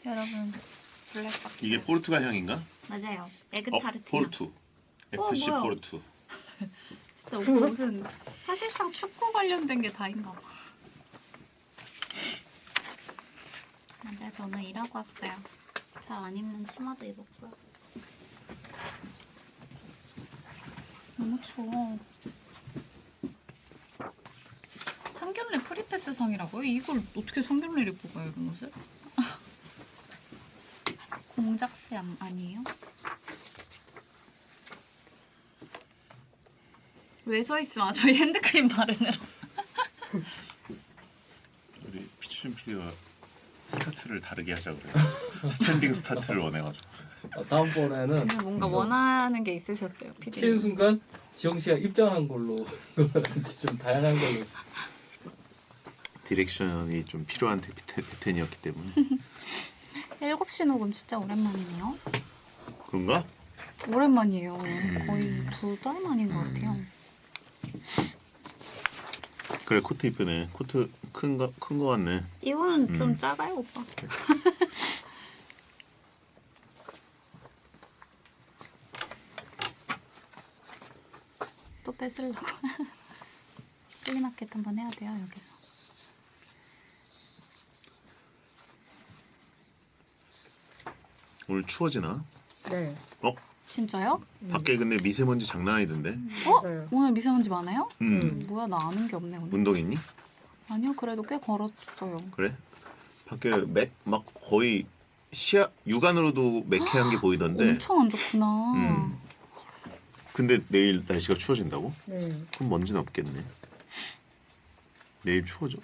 여러분 블랙박스. 이게 포르투갈 향인가? 맞아요. 에그 타르트. 포르투. FC 뭐야? 포르투. 진짜 오빠 무슨 사실상 축구 관련된 게 다인가 봐. 맞아요. 저는 일하고 왔어요. 잘 안 입는 치마도 입었고요. 너무 추워. 상견례 프리패스 상이라고요? 이걸 어떻게 상견례를 입고 가요, 이런 옷을? 공작새 아니에요? 왜 서 있어? 저희 핸드크림 바르느라. 우리 피추준 PD가 스타트를 다르게 하자 그래요. 스탠딩 스타트를 원해가지고. 다음번에는 근데 뭔가 원하는 게 있으셨어요, PD. 쉬는 순간 지영 씨가 입장한 걸로 좀 다양한 걸로. 디렉션이 좀 필요한 패턴이었기 때문에. 7시 녹음 진짜 오랜만이네요. 그런가? 오랜만이에요. 거의 2달 만인 것 같아요. 그래 코트 이쁘네. 코트 큰 거 같네. 이거는 좀 작아요, 오빠. 또 뺏으려고. 플리마켓 한번 해야 돼요, 여기서. 오늘 추워지나? 네. 진짜요? 밖에 근데 미세먼지 장난 아니던데. 맞아요. 오늘 미세먼지 많아요? 음. 뭐야, 나 아는 게 없네, 오늘. 운동 있니? 아니요, 그래도 꽤 걸었어요. 그래? 밖에 막 거의 육안으로도 매캐한 게 보이던데. 엄청 안 좋구나. 근데 내일 날씨가 추워진다고? 네. 그럼 먼지는 없겠네. 내일 추워져.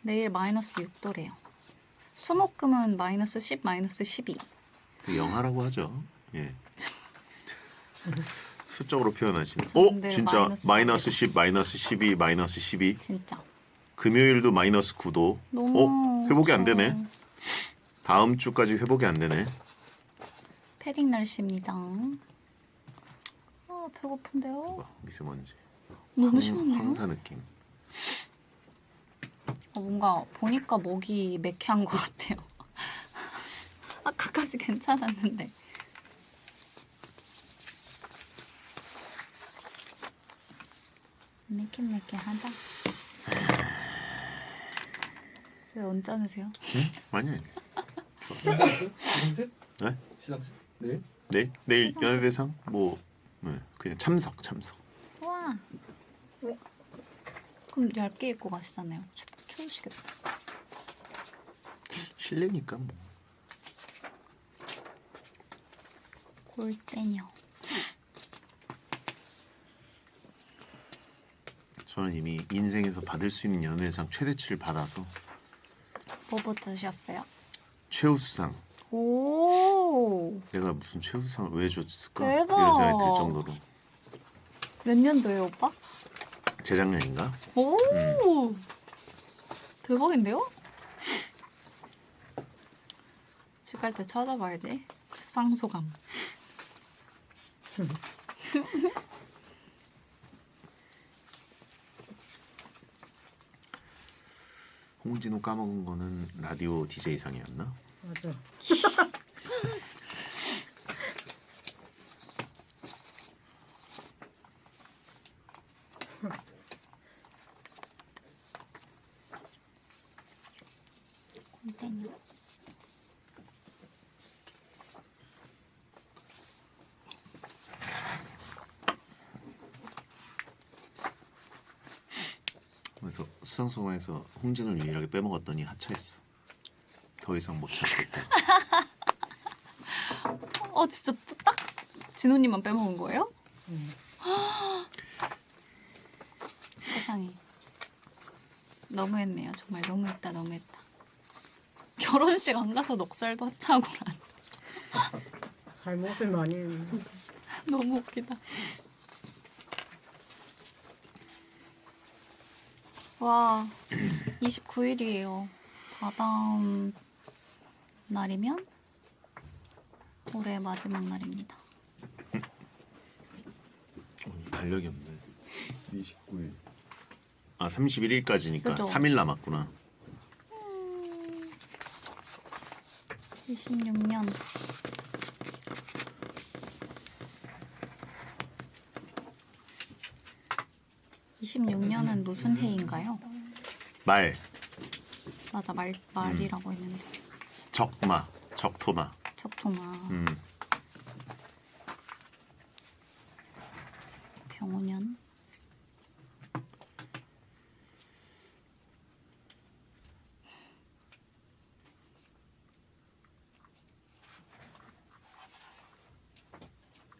내일 마이너스 6도래요. 수목금은 마이너스 10, 마이너스 12. 그 영하라고 하죠. 예. 수적으로 표현하시는. 근데 진짜 마이너스 10, 마이너스 12, 마이너스 12. 진짜. 금요일도 마이너스 9도. 너무 회복이 안 추워. 되네. 다음 주까지 회복이 안 되네. 패딩 날씨입니다. 아, 배고픈데요? 미세먼지. 너무 심한데요? 황사 느낌. 뭔가 보니까 목이 매캐한 것 같아요. 아까까지 괜찮았는데. 매캐하다. 왜 언짢으세요? 응? 아니야. 시상식? 네? 시상식? 네. 내일 연예대상 그냥 참석. 우와. 그럼 얇게 입고 가시잖아요. 추우시겠다. 실내니까 뭐. 골대녀. 저는 이미 인생에서 받을 수 있는 연예상 최대치를 받아서 뭐 받으셨어요? 최우수상. 오. 내가 무슨 최우수상을 왜 줬을까? 대박. 이런 생각이 들 정도로. 몇 년도예요, 오빠? 재작년인가? 오. 대박인데요? 집 갈 때 찾아봐야지. 수상 소감. 홍진호 까먹은 거는 라디오 DJ상이었나? 맞아. 골대녀. 그래서 수상소감에서 홍진호를 유일하게 빼먹었더니 하차했어. 더 이상 못 찾겠다. 진짜 딱 진호님만 빼먹은 거예요? 세상에. 너무했네요. 정말 너무했다. 결혼식 안 가서 넉살도 하차하고란. 잘못을 많이 했네. 너무 웃기다. 와, 29일이에요. 다다음 날이면 올해 마지막 날입니다. 달력이 없네. 29일. 31일까지니까 그죠. 3일 남았구나. (26년) 26년은 무슨 해인가요? 말, 맞아, 말이라고 했는데. 적마, 적토마. 적토마. 병오년.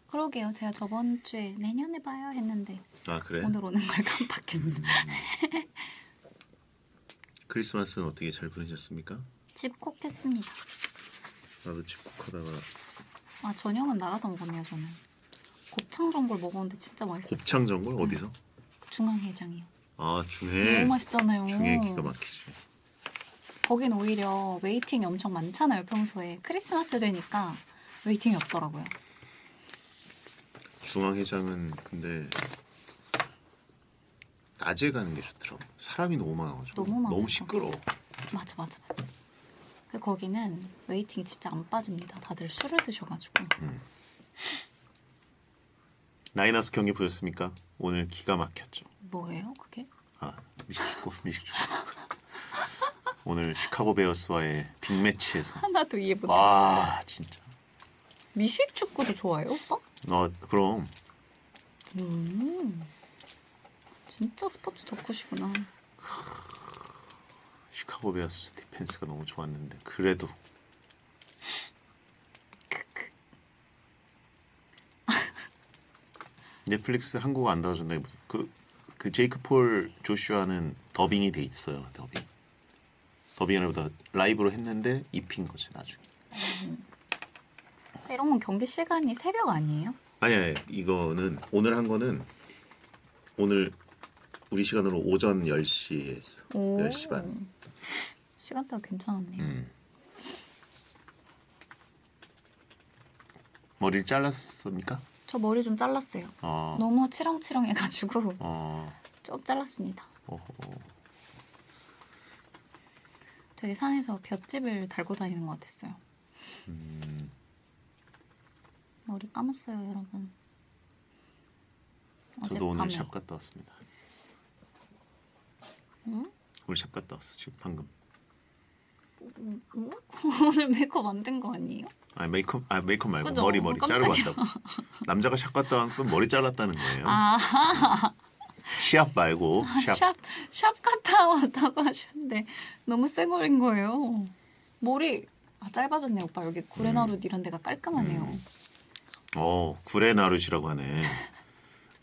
그러게요. 제가 저번 주에 내년에 봐요 했는데 아 그래? 오늘 오는 걸 깜빡했어. 크리스마스는 어떻게 잘 보내셨습니까? 집콕했습니다. 나도 집콕하다가 아, 저녁은 나가서 먹었네요. 저는 곱창 전골 먹었는데 진짜 맛있었어요. 곱창 전골 어디서? 중앙해장이요. 아 중해. 너무 맛있잖아요. 중해 기가 막히지. 거긴 오히려 웨이팅이 엄청 많잖아요. 평소에 크리스마스 되니까 웨이팅이 없더라고요. 중앙회장은 근데 낮에 가는 게 좋더라고. 사람이 너무 많아가지고 너무 많아서. 시끄러워. 맞아. 그 거기는 웨이팅이 진짜 안 빠집니다. 다들 술을 드셔가지고. 라이너스 경기 보셨습니까? 오늘 기가 막혔죠. 뭐예요 그게? 아 미식축구. 오늘 시카고 베어스와의 빅매치에서 하나도 이해 못했어. 와 진짜. 미식 축구도 좋아요 오빠? 그럼 진짜 스포츠 덕후시구나. 시카고 베어스 디펜스가 너무 좋았는데 그래도 넷플릭스 한국어 안 나와준다. 그 제이크 폴 조슈아는 더빙이 돼 있어요. 더빙이 아니라 라이브로 했는데 입힌 거지 나중에. 이런 건 경기 시간이 새벽 아니에요? 아니 이거는 오늘 한 거는 오늘 우리 시간으로 오전 10시에 했어. 10시 반. 시간대가 괜찮았네요. 머리를 잘랐습니까? 저 머리 좀 잘랐어요. 너무 치렁치렁해가지고 좀 잘랐습니다. 되게 상해서 볏짚을 달고 다니는 것 같았어요. 머리 감았어요, 여러분. 저도 오늘 어젯밤에. 샵 갔다 왔습니다. 응? 오늘 샵 갔다 왔어 지금 방금. 응? 오늘 메이크업 만든 거 아니에요? 메이크업 말고 그죠? 머리 자르고 깜짝이야. 왔다고. 남자가 샵 갔다 왔으면 머리 잘랐다는 거예요. 아, 시합 말고 샵 갔다 왔다고 하셨는데 너무 쌩얼인 거예요. 머리 짧아졌네 오빠. 여기 구레나룻 이런 데가 깔끔하네요. 구레나룻이라고 하네.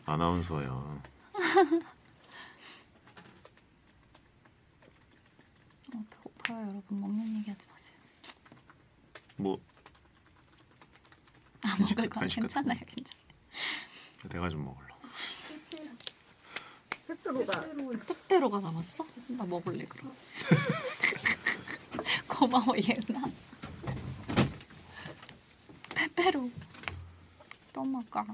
아나운서야. 배고파요 여러분. 먹는 얘기 하지 마세요. 뭐 먹을 건 간식 같은 괜찮아요. 거. 괜찮아요. 내가 좀 먹을러. 택배로가 남았어? 나 먹을래 그럼. 고마워 얘나. 페페로 또 먹어.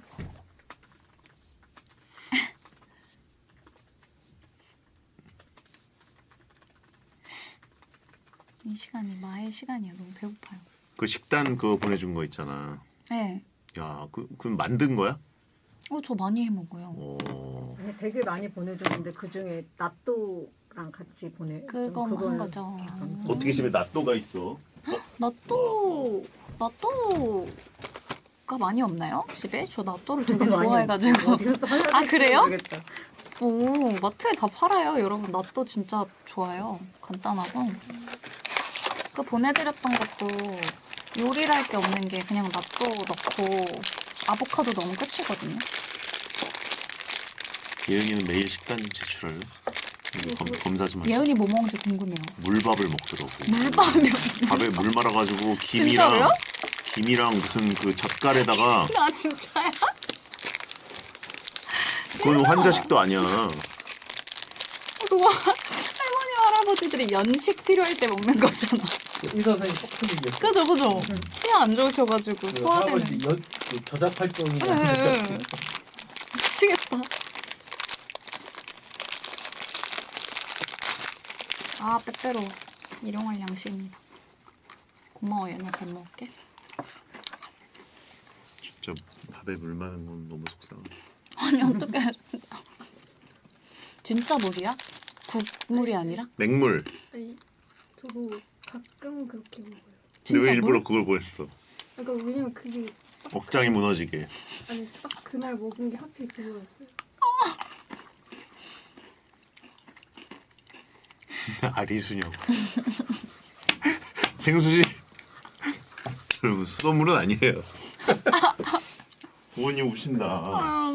이 시간이 마의 시간이야. 너무 배고파요. 그 식단 그거 보내준 거 있잖아. 네. 야, 그건 만든 거야? 저 많이 해 먹어요. 오. 아니, 되게 많이 보내줬는데 그 중에 나또랑 같이 그거 한 거죠. 어떻게 집에 낫또가 있어? 나또가 많이 없나요? 집에? 저 나또를 되게 많이 좋아해가지고. 어디서 사는지 아, 그래요? 모르겠다. 오, 마트에 다 팔아요. 여러분, 나또 진짜 좋아요. 간단하고. 그 보내드렸던 것도 요리를 할 게 없는 게 그냥 나또 넣고 아보카도 넣으면 끝이거든요. 예은이는 매일 식단 제출할래? 검사 좀 하자. 예은이 뭐 먹는지 궁금해요. 물밥을 먹더라고. 물밥이요? 밥에 물 말아가지고 진짜로요? 김이랑 무슨 그 젓갈에다가 아, 진짜야? 그건 환자식도 아니야. 그거 할머니, 할아버지들이 연식 필요할 때 먹는 거잖아. 의사 선생님 꼭 틀리겠어. 그죠. 치아 안 좋으셔가지고 그 소화되는. 할아버지 그 저작 활동이 미치겠다. 아, 빼빼로 일용할 양식입니다. 고마워 얘네 밥 먹을게. 진짜 밥에 물 많은 건 너무 속상해. 아니 어떡해. 진짜 물이야? 국물이 아니라? 맹물. 아니 저도 가끔 그렇게 먹어요. 근데 진짜 왜 일부러 물? 그걸 보냈어? 그러니까 왜냐면 그게 억장이 무너지게. 아니 딱 그날 먹은 게 하필 그거였어요. 아리수냐고. 생수지. 여러분 수돗물은 아니에요. 부모님 우신다.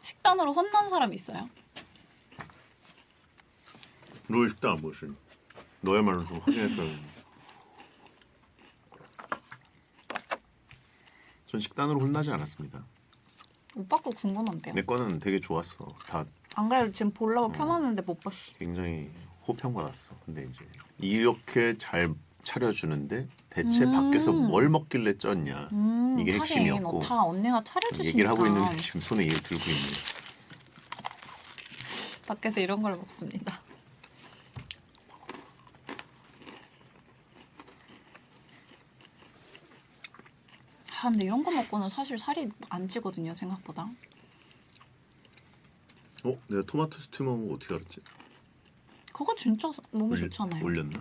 식단으로 혼난 사람 있어요? 너의 식단 무슨? 너야말로 좀 확인했어요. 전 식단으로 혼나지 않았습니다. 오빠 거 궁금한데요. 내 거는 되게 좋았어. 다 안 그래도 지금 보려고 켜놨는데 못 봤어. 굉장히 호평받았어. 근데 이제 이렇게 잘 차려주는데 대체 밖에서 뭘 먹길래 쪘냐. 이게 핵심이었고. 다 언니가 차려주시니까. 얘기를 하고 있는데 지금 손에 얘를 들고 있네. 밖에서 이런 걸 먹습니다. 아, 근데 이런 거 먹고는 사실 살이 안 찌거든요, 생각보다. 내가 토마토 스튜 먹은 거 어떻게 알았지? 그거 진짜 몸에 좋잖아요. 올렸나?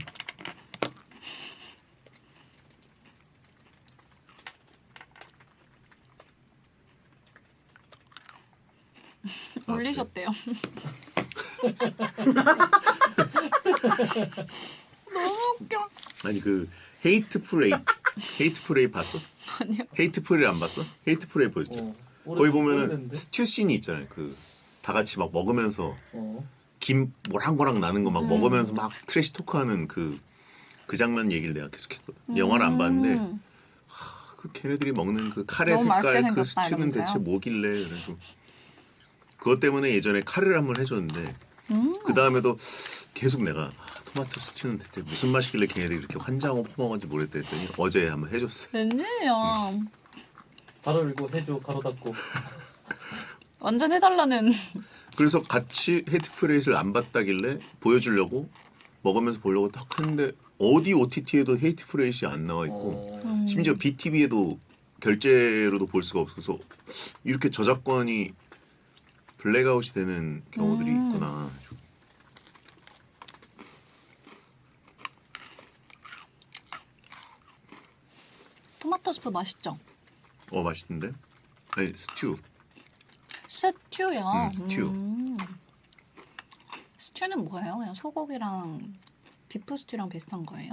올리셨대요. 너무 웃겨. 아니 그 헤이트 프레이 봤어? 아니요. 헤이트 프레이 안 봤어? 헤이트 프레이 보였죠? 거기 보면은 스튜 씬이 있잖아요. 그 다 같이 막 먹으면서 김 모락모락 나는 거 막 먹으면서 막 트래시 토크하는 그 장면 얘기를 내가 계속했거든. 영화를 안 봤는데 그 걔네들이 먹는 그 카레 너무 맛있게 색깔 그 생겼다, 스튜는 이러면서요? 대체 뭐길래 그래서 그것 때문에 예전에 카레를 한번 해줬는데 그 다음에도 계속 내가 토마토 스튜는 대체 무슨 맛이길래 걔네들이 이렇게 환장하고 퍼먹었는지 모르겠다 했더니 어제 한번 해줬어요. 웬일이야. 바로 읽고 해줘 가로 닫고. 완전 해달라는. 그래서 같이 헤이트 프레이를 안 봤다길래 보여주려고 먹으면서 보려고 딱 했는데 어디 OTT에도 헤이트 프레이시 안 나와 있고 심지어 BTV에도 결제로도 볼 수가 없어서 이렇게 저작권이 블랙아웃이 되는 경우들이 있구나. 토마토 스프 맛있죠? 맛있는데? 아니 스튜. 스튜요. 스튜. 스튜는 뭐예요? 그냥 소고기랑 비프 스튜랑 비슷한 거예요?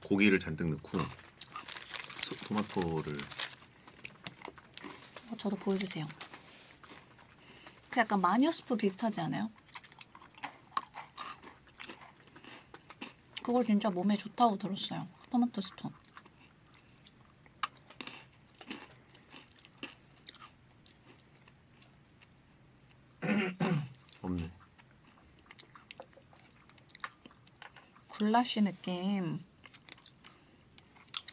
고기를 잔뜩 넣고 토마토를 저도 보여주세요. 그 약간 마녀 스프 비슷하지 않아요? 그걸 진짜 몸에 좋다고 들었어요. 토마토 스프. 없네. 굴라쉬 느낌.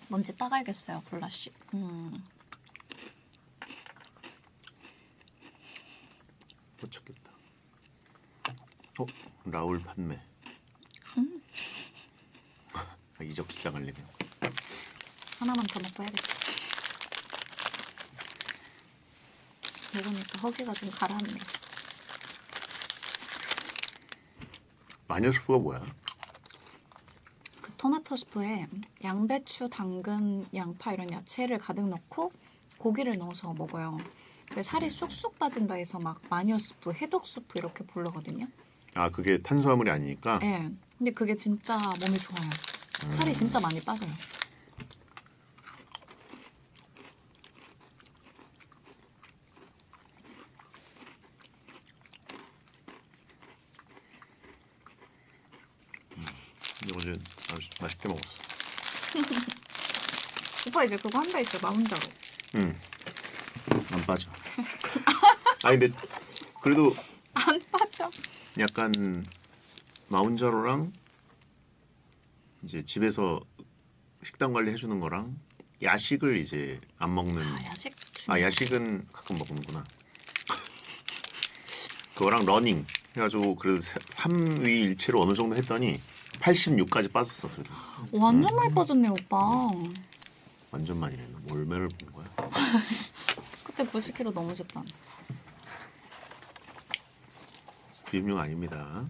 뭔지 따갈겠어요, 굴라쉬. 못 찾겠다. 라울 판매. 이적 시작하려면 하나만 더 먹고 해야겠다. 먹으니까 허기가 좀 가라앉네. 마녀 스프가 뭐야? 그 토마토 스프에 양배추, 당근, 양파 이런 야채를 가득 넣고 고기를 넣어서 먹어요. 그래서 살이 쑥쑥 빠진다 해서 막 마녀 스프, 해독 스프 이렇게 부르거든요. 아 그게 탄수화물이 아니니까. 네. 근데 그게 진짜 몸에 좋아요. 살이 진짜 많이 빠져요. 어제 아주 맛있게 먹었어. 오빠 이제 그거 한다 했죠, 나 혼자로. 안 빠져. 아니 근데 그래도 안 빠져. 약간 마운자로랑 이제 집에서 식단 관리 해주는 거랑 야식을 이제 안 먹는. 야식. 야식은 가끔 먹는구나. 그거랑 러닝 해가지고 그래도 3위 일체로 어느 정도 했더니 86까지 빠졌어. 그래도 완전 많이 빠졌네 오빠. 완전 많이 했네. 월매를 본 거야. 그때 90kg 넘으셨잖아. 비빔용 아닙니다.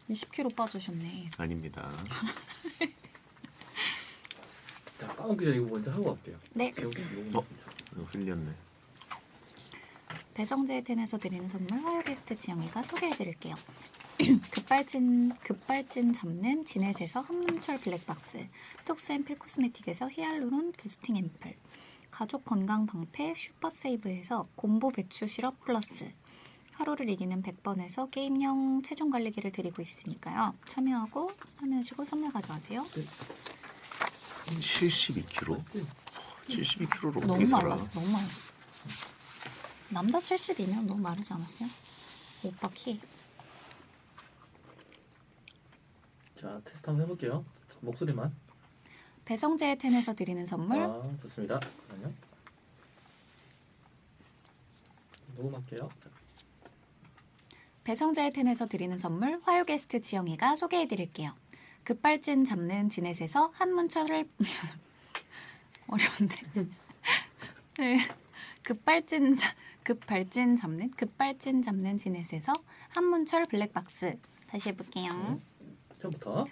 20kg 빠지셨네. 아닙니다. 자, 까먹기 전에 이거 먼저 하고 갈게요. 네. 지영 씨 이거 이거 흘렸네. 배성재 텐에서 드리는 선물 화요 게스트 지영이가 소개해드릴게요. 급발진 잡는 지넷에서 한문철 블랙박스, 톡스앤필 코스메틱에서 히알루론 부스팅 앰플, 가족 건강 방패 슈퍼세이브에서 곰보 배추 시럽 플러스, 하루를 이기는 100번에서 게임용 체중 관리기를 드리고 있으니까요. 참여하시고 선물 가져가세요. 72kg? 72kg로 너무 어떻게 살아? 말랐어. 너무 말랐어. 남자 70이면 너무 마르지 않았어요? 오빠 키. 자, 테스트 한번 해볼게요. 목소리만. 배성재 텐에서 드리는 선물 아, 좋습니다. 잠깐만요. 녹음할게요. 자, 배성재 텐에서 드리는 선물 화요 게스트 지영이가 소개해드릴게요. 급발진 잡는 지넷에서 한문철을 어려운데 네. 급발진 잡는 지넷에서 한문철 블랙박스. 다시 해볼게요. 처음부터.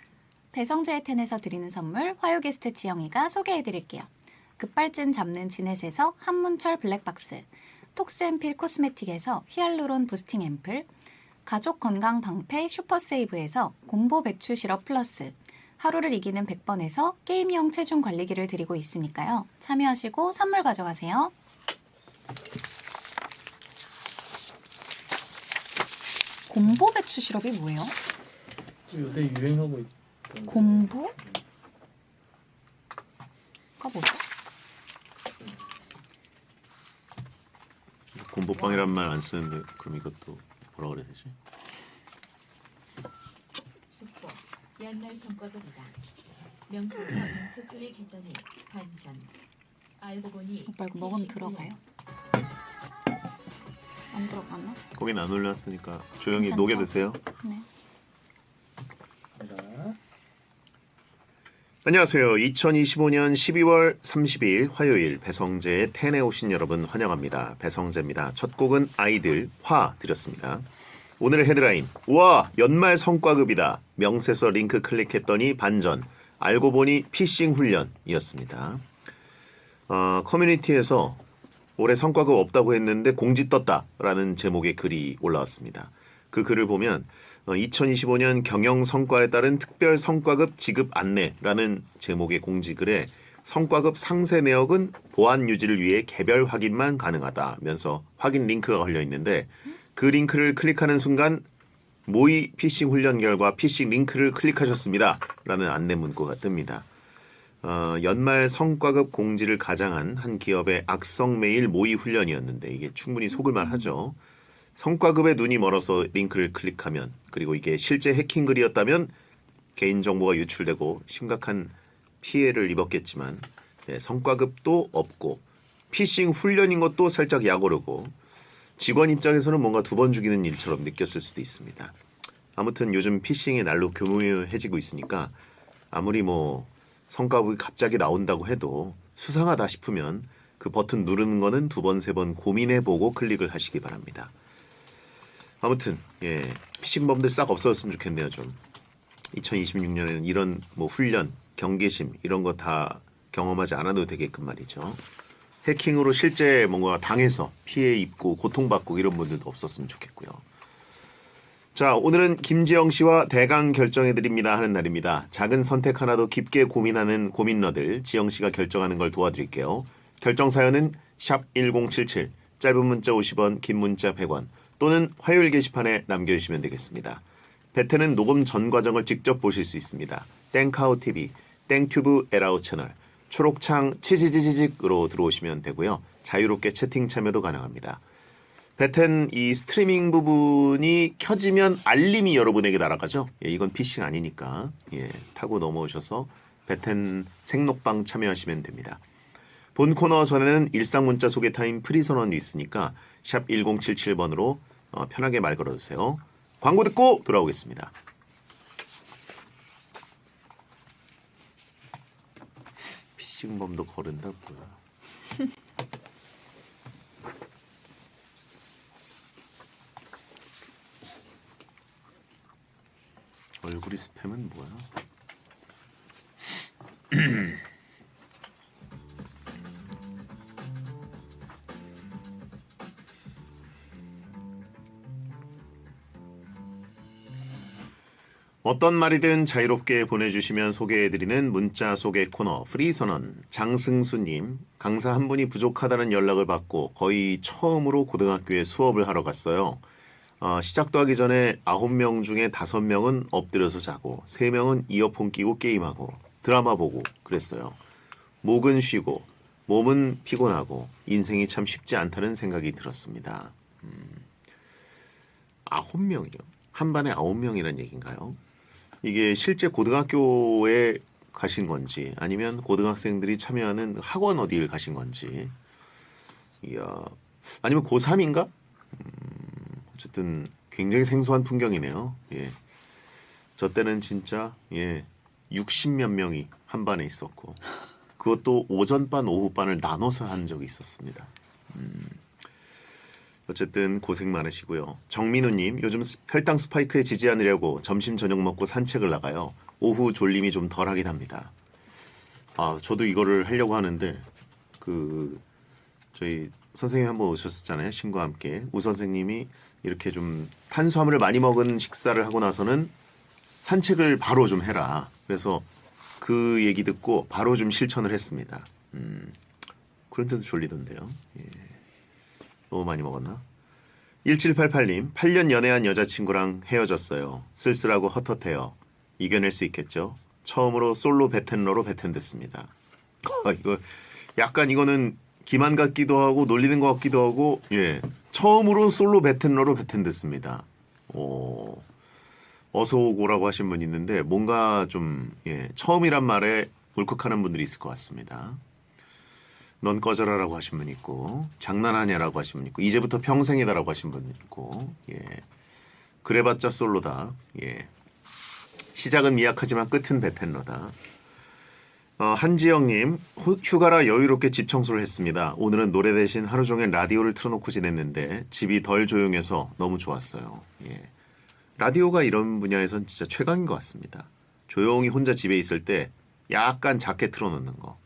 배성재 텐에서 드리는 선물 화요 게스트 지영이가 소개해드릴게요. 급발진 잡는 지넷에서 한문철 블랙박스, 톡스앤필 코스메틱에서 히알루론 부스팅 앰플, 가족 건강 방패 슈퍼세이브에서 곰보 배추 시럽 플러스, 하루를 이기는 100번에서 게임용 체중 관리기를 드리고 있으니까요. 참여하시고 선물 가져가세요. 곰보 배추 시럽이 뭐예요? 요새 유행하고 있던 곰보? 가 뭐죠? 곰보빵이란 말 안 쓰는데 그럼 이것도 뭐라 그래야 되지? 숙보 옛날 성과급이다. 명세서 링크 클릭했더니 반전. 알고 보니 오빠 이거 먹으면 들어가요? 안 들어가나? 거긴 안 올랐으니까 조용히 괜찮다. 녹여 드세요. 네. 자, 안녕하세요. 2025년 12월 30일 화요일 배성재의 텐에 오신 여러분 환영합니다. 배성재입니다. 첫 곡은 아이들 화 드렸습니다. 오늘의 헤드라인, 우와 연말 성과급이다. 명세서 링크 클릭했더니 반전. 알고 보니 피싱 훈련이었습니다. 커뮤니티에서 올해 성과급 없다고 했는데 공지 떴다라는 제목의 글이 올라왔습니다. 그 글을 보면 2025년 경영 성과에 따른 특별 성과급 지급 안내라는 제목의 공지글에 성과급 상세 내역은 보안 유지를 위해 개별 확인만 가능하다면서 확인 링크가 걸려 있는데 그 링크를 클릭하는 순간 모의 피싱 훈련 결과 피싱 링크를 클릭하셨습니다. 라는 안내 문구가 뜹니다. 연말 성과급 공지를 가장한 한 기업의 악성 메일 모의 훈련이었는데 이게 충분히 속을만 하죠. 성과급에 눈이 멀어서 링크를 클릭하면 그리고 이게 실제 해킹 글이었다면 개인정보가 유출되고 심각한 피해를 입었겠지만 성과급도 없고 피싱 훈련인 것도 살짝 약오르고 직원 입장에서는 뭔가 두 번 죽이는 일처럼 느꼈을 수도 있습니다. 아무튼 요즘 피싱의 날로 교묘해지고 있으니까 아무리 뭐 성과급이 갑자기 나온다고 해도 수상하다 싶으면 그 버튼 누르는 거는 두 번, 세 번 고민해보고 클릭을 하시기 바랍니다. 아무튼 피싱범들 싹 없어졌으면 좋겠네요. 좀 2026년에는 이런 뭐 훈련, 경계심 이런 거 다 경험하지 않아도 되게끔 말이죠. 해킹으로 실제 뭔가 당해서 피해 입고 고통받고 이런 분들도 없었으면 좋겠고요. 자, 오늘은 김지영 씨와 대강 결정해드립니다 하는 날입니다. 작은 선택 하나도 깊게 고민하는 고민러들 지영 씨가 결정하는 걸 도와드릴게요. 결정 사연은 샵 1077, 짧은 문자 50원, 긴 문자 100원 또는 화요일 게시판에 남겨주시면 되겠습니다. 베테는 녹음 전 과정을 직접 보실 수 있습니다. 땡카우TV, 땡튜브 에라우 채널, 초록창 치지지지직으로 들어오시면 되고요. 자유롭게 채팅 참여도 가능합니다. 베텐 이 스트리밍 부분이 켜지면 알림이 여러분에게 날아가죠. 이건 피싱 아니니까 타고 넘어오셔서 베텐 생록방 참여하시면 됩니다. 본 코너 전에는 일상 문자 소개 타임 프리선언이 있으니까 샵 1077번으로 편하게 말 걸어주세요. 광고 듣고 돌아오겠습니다. 피싱범도 거른다 뭐야. 얼굴이 스팸은 뭐야? 어떤 말이든 자유롭게 보내주시면 소개해드리는 문자 소개 코너 프리선언. 장승수님, 강사 한 분이 부족하다는 연락을 받고 거의 처음으로 고등학교에 수업을 하러 갔어요. 시작도 하기 전에 9명 중에 5명은 엎드려서 자고 3명은 이어폰 끼고 게임하고 드라마 보고 그랬어요. 목은 쉬고 몸은 피곤하고 인생이 참 쉽지 않다는 생각이 들었습니다. 9명이요? 한 반에 9명이란 얘기인가요? 이게 실제 고등학교에 가신 건지 아니면 고등학생들이 참여하는 학원 어디를 가신 건지, 이야, 아니면 고3인가? 어쨌든 굉장히 생소한 풍경이네요. 예. 저 때는 진짜 60몇 명이 한 반에 있었고 그것도 오전반 오후반을 나눠서 한 적이 있었습니다. 어쨌든 고생 많으시고요. 정민우님, 요즘 혈당 스파이크에 지지 않으려고 점심 저녁 먹고 산책을 나가요. 오후 졸림이 좀 덜하긴 합니다. 저도 이거를 하려고 하는데 저희 선생님 한번 오셨었잖아요. 신과 함께. 우 선생님이 이렇게 좀 탄수화물을 많이 먹은 식사를 하고 나서는 산책을 바로 좀 해라. 그래서 그 얘기 듣고 바로 좀 실천을 했습니다. 그런데도 졸리던데요. 예. 너무 많이 먹었나? 1788님, 8년 연애한 여자친구랑 헤어졌어요. 쓸쓸하고 헛헛해요. 이겨낼 수 있겠죠? 처음으로 솔로 베텐러로 베텐됐습니다. 이거 약간 이거는 기만 같기도 하고 놀리는 것 같기도 하고, 예, 처음으로 솔로 베텐러로 베텐됐습니다. 어서 오고라고 하신 분이 있는데 뭔가 좀 처음이란 말에 울컥하는 분들이 있을 것 같습니다. 넌 꺼져라라고 하신 분 있고, 장난하냐라고 하신 분 있고, 이제부터 평생이다라고 하신 분 있고, 그래봤자 솔로다. 시작은 미약하지만 끝은 베텐러다. 한지영님, 휴가라 여유롭게 집 청소를 했습니다. 오늘은 노래 대신 하루 종일 라디오를 틀어놓고 지냈는데 집이 덜 조용해서 너무 좋았어요. 라디오가 이런 분야에선 진짜 최강인 것 같습니다. 조용히 혼자 집에 있을 때 약간 작게 틀어놓는 거.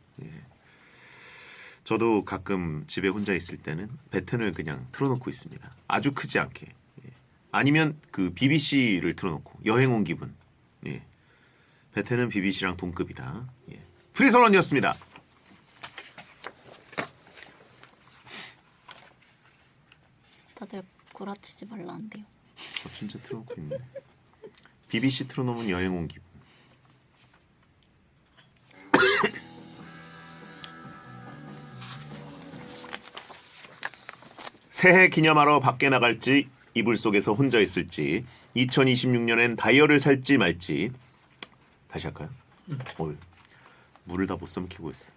저도 가끔 집에 혼자 있을 때는 베텐을 그냥 틀어놓고 있습니다. 아주 크지 않게. 아니면 그 BBC를 틀어놓고 여행 온 기분. 베텐은 BBC랑 동급이다. 프리선언이었습니다. 다들 구라치지 말라는데요. 진짜 틀어놓고 있네. BBC 틀어놓으면 여행 온 기분. 새해 기념하러 밖에 나갈지 이불 속에서 혼자 있을지 2026년엔 다이어를 살지 말지. 다시 할까요? 물을 다 못 삼키고 있어.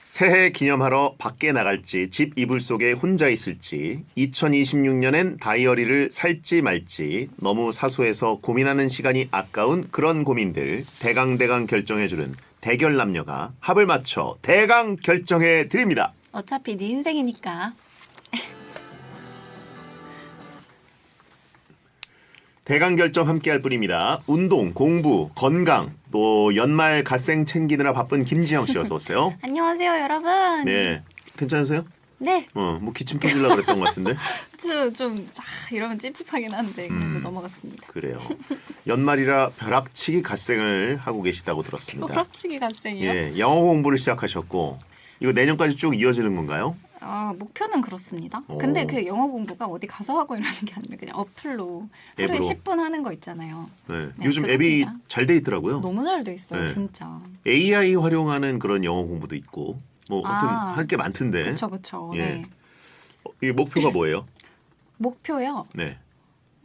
새해 기념하러 밖에 나갈지 집 이불 속에 혼자 있을지 2026년엔 다이어리를 살지 말지 너무 사소해서 고민하는 시간이 아까운 그런 고민들 대강 결정해주는 대결 남녀가 합을 맞춰 대강 결정해 드립니다. 어차피 네 인생이니까. 대강 결정 함께 할 뿐입니다. 운동, 공부, 건강, 또 연말 갓생 챙기느라 바쁜 김지영 씨 어서 오세요. 안녕하세요, 여러분. 네, 괜찮으세요? 네. 뭐 기침 터지려고 그랬던 것 같은데. 이러면 찝찝하긴 한데 그래도 넘어갔습니다. 그래요. 연말이라 벼락치기 갓생을 하고 계시다고 들었습니다. 벼락치기 갓생이요? 영어 공부를 시작하셨고 이거 내년까지 쭉 이어지는 건가요? 목표는 그렇습니다. 오. 근데 그 영어 공부가 어디 가서 하고 이러는 게 아니라 그냥 어플로 하루에 앱으로. 10분 하는 거 있잖아요. 네. 네, 요즘 그겁니다. 앱이 잘 돼 있더라고요. 너무 잘 돼 있어요, 네. 진짜. AI 활용하는 그런 영어 공부도 있고 뭐 하여튼 할 게 많던데. 그쵸, 그쵸. 예. 네. 이 목표가 뭐예요? 목표요? 네.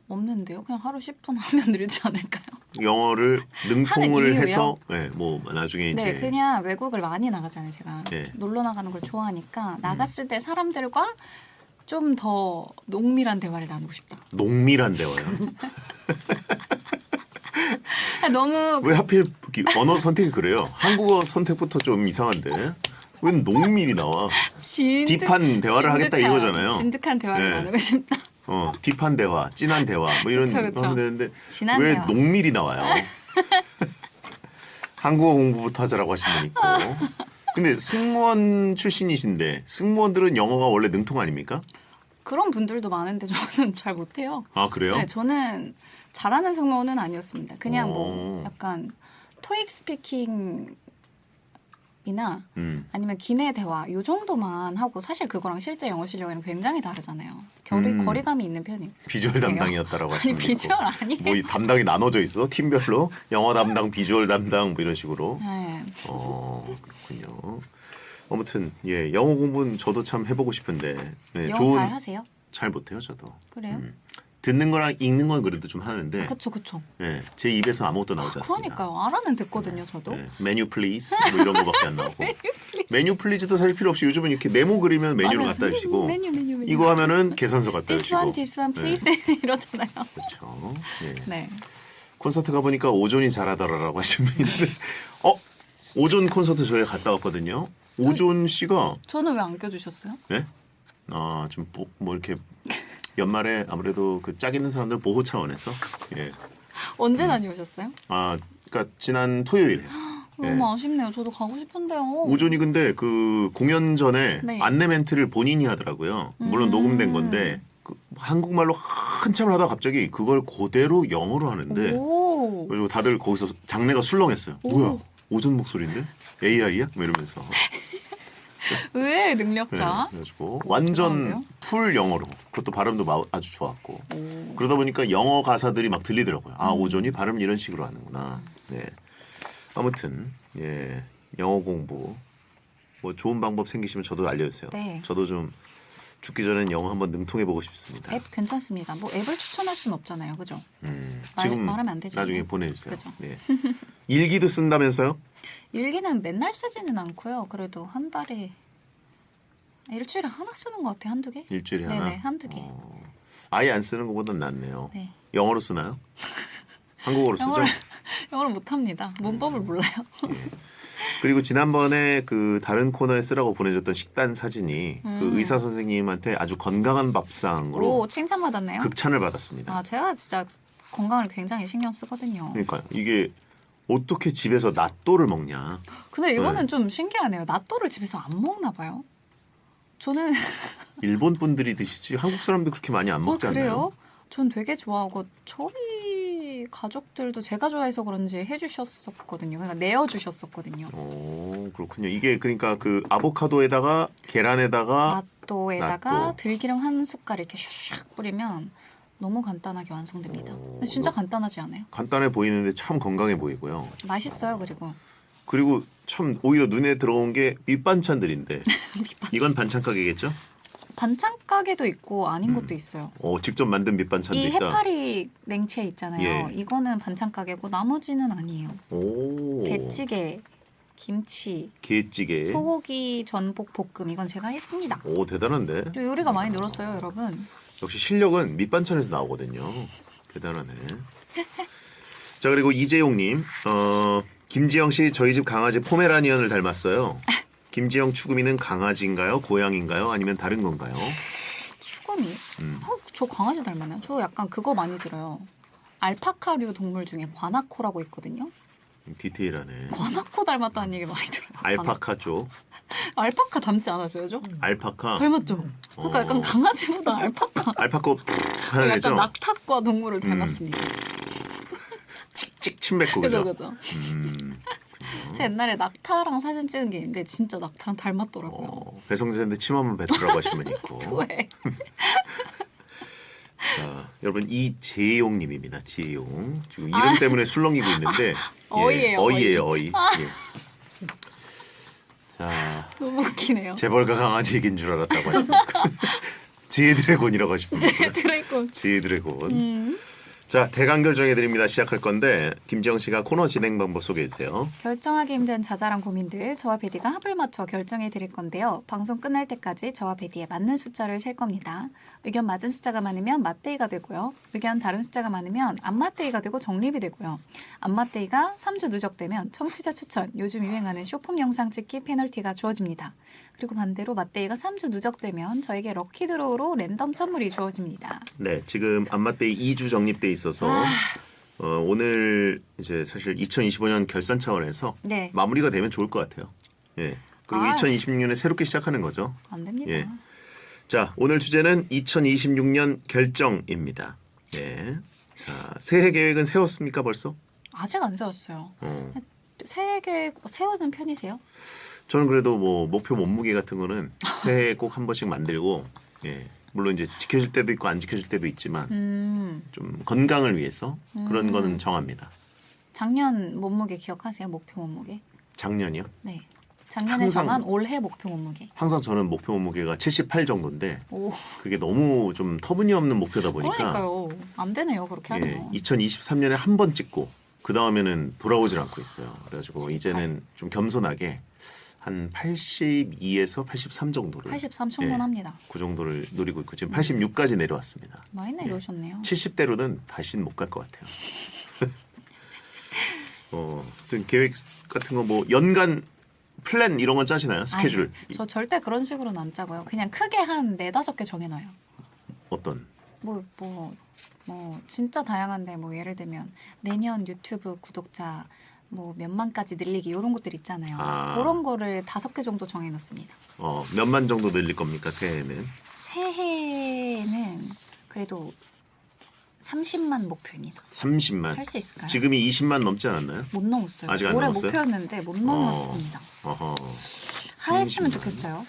없는데요. 그냥 하루 10분 하면 늘지 않을까요? 영어를 능통을 하는 이유요? 해서 네, 뭐 나중에 네, 이제 그냥 외국을 많이 나가잖아요, 제가. 네. 놀러 나가는 걸 좋아하니까 나갔을 때 사람들과 좀 더 농밀한 대화를 나누고 싶다. 농밀한 대화요. 너무 왜 하필 언어 선택이 그래요? 한국어 선택부터 좀 이상한데. 왜 농밀이 나와? 딥한 대화를 하겠다 이거잖아요. 진득한 대화를 네. 나누고 싶다. 딥한 대화, 진한 대화 뭐 이런 그쵸, 거 그쵸. 하면 되는데 진한 왜 대화. 농밀이 나와요? 한국어 공부부터 하자라고 하신 분 있고. 근데 승무원 출신이신데 승무원들은 영어가 원래 능통 아닙니까? 그런 분들도 많은데 저는 잘 못해요. 아 그래요? 네, 저는 잘하는 승무원은 아니었습니다. 그냥 오. 뭐 약간 토익 스피킹이나 음. 아니면 기내 대화 요 정도만 하고 사실 그거랑 실제 영어 실력에는 굉장히 다르잖아요. 거리감이 있는 편이에요. 비주얼 담당이었다라고 하시는 아니 분 있고. 비주얼 아니에요. 뭐 이 담당이 나눠져 있어 팀별로 영어 담당, 비주얼 담당 뭐 이런 식으로. 네. 그렇군요. 아무튼 예 영어 공부는 저도 참 해보고 싶은데 네, 영어 잘 하세요? 잘 못해요 저도. 그래요? 듣는 거랑 읽는 건 그래도 좀 하는데 그쵸 그쵸. 예, 제 입에서 아무것도 나오지 않습니다. 그러니까요. 알아는 듣거든요 저도. 예, 메뉴 플리즈 뭐 이런 거밖에 안 나오고 메뉴 플리즈도 사실 필요 없이 요즘은 이렇게 네모 그리면 메뉴를 맞아요. 갖다 주시고 메뉴. 이거 하면은 계산서 갖다 This 주시고 one, this one, please 이러잖아요. 그렇죠. 예. 네. 콘서트 가보니까 오존이 잘하더라라고 하신 분이 있는데 오존 콘서트 저희 갔다 왔거든요. 오존 씨가 저는 왜 안 껴주셨어요? 예? 좀 뭐 이렇게 연말에 아무래도 그 짝 있는 사람들 보호 차원에서 예. 언제 다녀오셨어요? 그러니까 지난 토요일에 너무 아쉽네요. 저도 가고 싶은데요. 오존이 근데 그 공연 전에 네. 안내 멘트를 본인이 하더라고요. 물론 녹음된 건데 그 한국말로 한참을 하다가 갑자기 그걸 그대로 영어로 하는데 오. 그리고 다들 거기서 장내가 술렁했어요. 뭐야? 오존 목소리인데? AI야? 뭐 이러면서. 의외의 네, 능력자. 그래가지고 완전 대단한데요? 풀 영어로 그것도 발음도 아주 좋았고 그러다 보니까 영어 가사들이 막 들리더라고요. 오존이 발음 이런 식으로 하는구나. 네. 아무튼 예 영어 공부 뭐 좋은 방법 생기시면 저도 알려주세요. 네. 저도 좀 죽기 전엔 영어 한번 능통해 보고 싶습니다. 앱 괜찮습니다. 뭐 앱을 추천할 수는 없잖아요. 그죠? 지금 말하면 안 되잖아요. 나중에 보내주세요. 그죠. 네. 일기도 쓴다면서요? 일기는 맨날 쓰지는 않고요. 그래도 한 달에 일주일에 하나 쓰는 것 같아요. 한두 개? 일주일에 하나? 네네, 한두 개. 아예 안 쓰는 것보단 낫네요. 네. 영어로 쓰나요? 한국어로 쓰죠? 영어를 못합니다. 문법을 몰라요. 그리고 지난번에 그 다른 코너에 쓰라고 보내줬던 식단 사진이 그 의사 선생님한테 아주 건강한 밥상으로 오, 칭찬받았네요. 극찬을 받았습니다. 제가 진짜 건강을 굉장히 신경 쓰거든요. 그러니까 이게 어떻게 집에서 낫또를 먹냐? 근데 이거는 네. 좀 신기하네요. 낫또를 집에서 안 먹나 봐요. 저는 일본 분들이 드시지 한국 사람들 그렇게 많이 안 먹지 않나요? 그래요? 전 되게 좋아하고 저희 가족들도 제가 좋아해서 그런지 해주셨었거든요. 그러니까 내어주셨었거든요. 오 그렇군요. 이게 그러니까 그 아보카도에다가 계란에다가 낫또에다가 낫또. 들기름 한 숟갈 이렇게 샥 뿌리면 너무 간단하게 완성됩니다. 근데 진짜 간단하지 않아요? 간단해 보이는데 참 건강해 보이고요. 맛있어요. 그리고 참 오히려 눈에 들어온 게 밑반찬들인데 이건 반찬 가게겠죠? 반찬 가게도 있고 아닌 것도 있어요. 직접 만든 밑반찬도 이 있다. 해파리 냉채 있잖아요. 예. 이거는 반찬 가게고 나머지는 아니에요. 오. 대찌개, 김치, 게찌개. 소고기 전복 볶음 이건 제가 했습니다. 오 대단한데. 저 요리가 많이 늘었어요, 여러분. 역시 실력은 밑반찬에서 나오거든요. 대단하네. 자 그리고 이재용님, 김지영 씨 저희 집 강아지 포메라니언을 닮았어요. 김지영 추구미는 강아지인가요, 고양인가요, 아니면 다른 건가요? 추구미. 저 강아지 닮았나요? 저 약간 그거 많이 들어요. 알파카류 동물 중에 과나코라고 있거든요. 디테일하네. 과나코 닮았다는 얘기 많이 들어요. 알파카 쪽. 알파카 닮지 않았어요, 저? 알파카. 닮았죠. 그러니까 약간 강아지보다 알파카. 알파카 하는 약간 애죠. 낙타과 동물을 닮았습니다. 찍찍 침 뱉고 그죠, 그죠. 그죠. 제가 옛날에 낙타랑 사진 찍은 게 있는데 진짜 낙타랑 닮았더라고요. 배성재한테 침 한번 뱉으라고 하시면 있고. 왜? 자, 여러분 이재용님입니다. 재용. 지금 이름 때문에 술렁이고 있는데 어이예요, 어이예요. 어이. 예. 자, 너무 웃기네요. 재벌가 강아지 얘기인 줄 알았다고 하시고 지드래곤이라고 하시면 드래곤. 지드래곤. 자, 대강 결정해 드립니다. 시작할 건데 김지영 씨가 코너 진행 방법 소개해 주세요. 결정하기 힘든 자잘한 고민들 저와 베디가 합을 맞춰 결정해 드릴 건데요. 방송 끝날 때까지 저와 베디에 맞는 숫자를 셀 겁니다. 의견 맞은 숫자가 많으면 맞대이가 되고요. 의견 다른 숫자가 많으면 안 맞대이가 되고 정립이 되고요. 안 맞대이가 3주 누적되면 청취자 추천, 요즘 유행하는 쇼폼 영상 찍기 페널티가 주어집니다. 그리고 반대로 맞대이가 3주 누적되면 저에게 럭키드로우로 랜덤 선물이 주어집니다. 네, 지금 안맞대이 2주 정립돼 있어서 오늘 이제 사실 2025년 결산 차원에서 네. 마무리가 되면 좋을 것 같아요. 예. 그리고 2026년에 새롭게 시작하는 거죠. 안 됩니다. 예. 자, 오늘 주제는 2026년 결정입니다. 예. 자, 새해 계획은 세웠습니까 벌써? 아직 안 세웠어요. 새해 계획 세우는 편이세요? 저는 그래도 뭐 목표 몸무게 같은 거는 새해에 꼭 한 번씩 만들고, 예. 물론 이제 지켜질 때도 있고 안 지켜질 때도 있지만 좀 건강을 위해서 그런 거는 정합니다. 작년 몸무게 기억하세요? 목표 몸무게? 작년이요? 네. 작년에 항상- 정한 올해 목표 몸무게. 항상 저는 목표 몸무게가 78 정도인데 오, 그게 너무 좀 터무니없는 목표다 보니까 그러니까요. 안 되네요. 그렇게 예, 하면. 2023년에 한 번 찍고 그 다음에는 돌아오질 않고 있어요. 그래가지고 이제는 좀 겸손하게 한 82에서 83 정도를 83 충분합니다. 그 정도를 노리고 있고 지금 86까지 내려왔습니다. 많이 내려오셨네요. 70대로는 다시는 못 갈 것 같아요. 하여튼 계획 같은 거 뭐 연간 플랜 이런 건 짜시나요? 스케줄 아니, 저 절대 그런 식으로는 안 짜고요. 그냥 크게 한 4-5개 정해놔요. 어떤? 뭐 진짜 다양한데 뭐 예를 들면 내년 유튜브 구독자 뭐 몇만까지 늘리기 이런 것들 있잖아요. 아. 그런 거를 5개 정도 정해놓습니다. 몇만 정도 늘릴 겁니까 새해에는? 새해는 그래도 30만 목표입니다. 30만. 할 수 있을까요? 지금이 20만 넘지 않았나요? 못 넘었어요. 아직 안 올해 넘었어요? 목표였는데 못 넘었습니다. 어허. 하했으면 30만. 좋겠어요.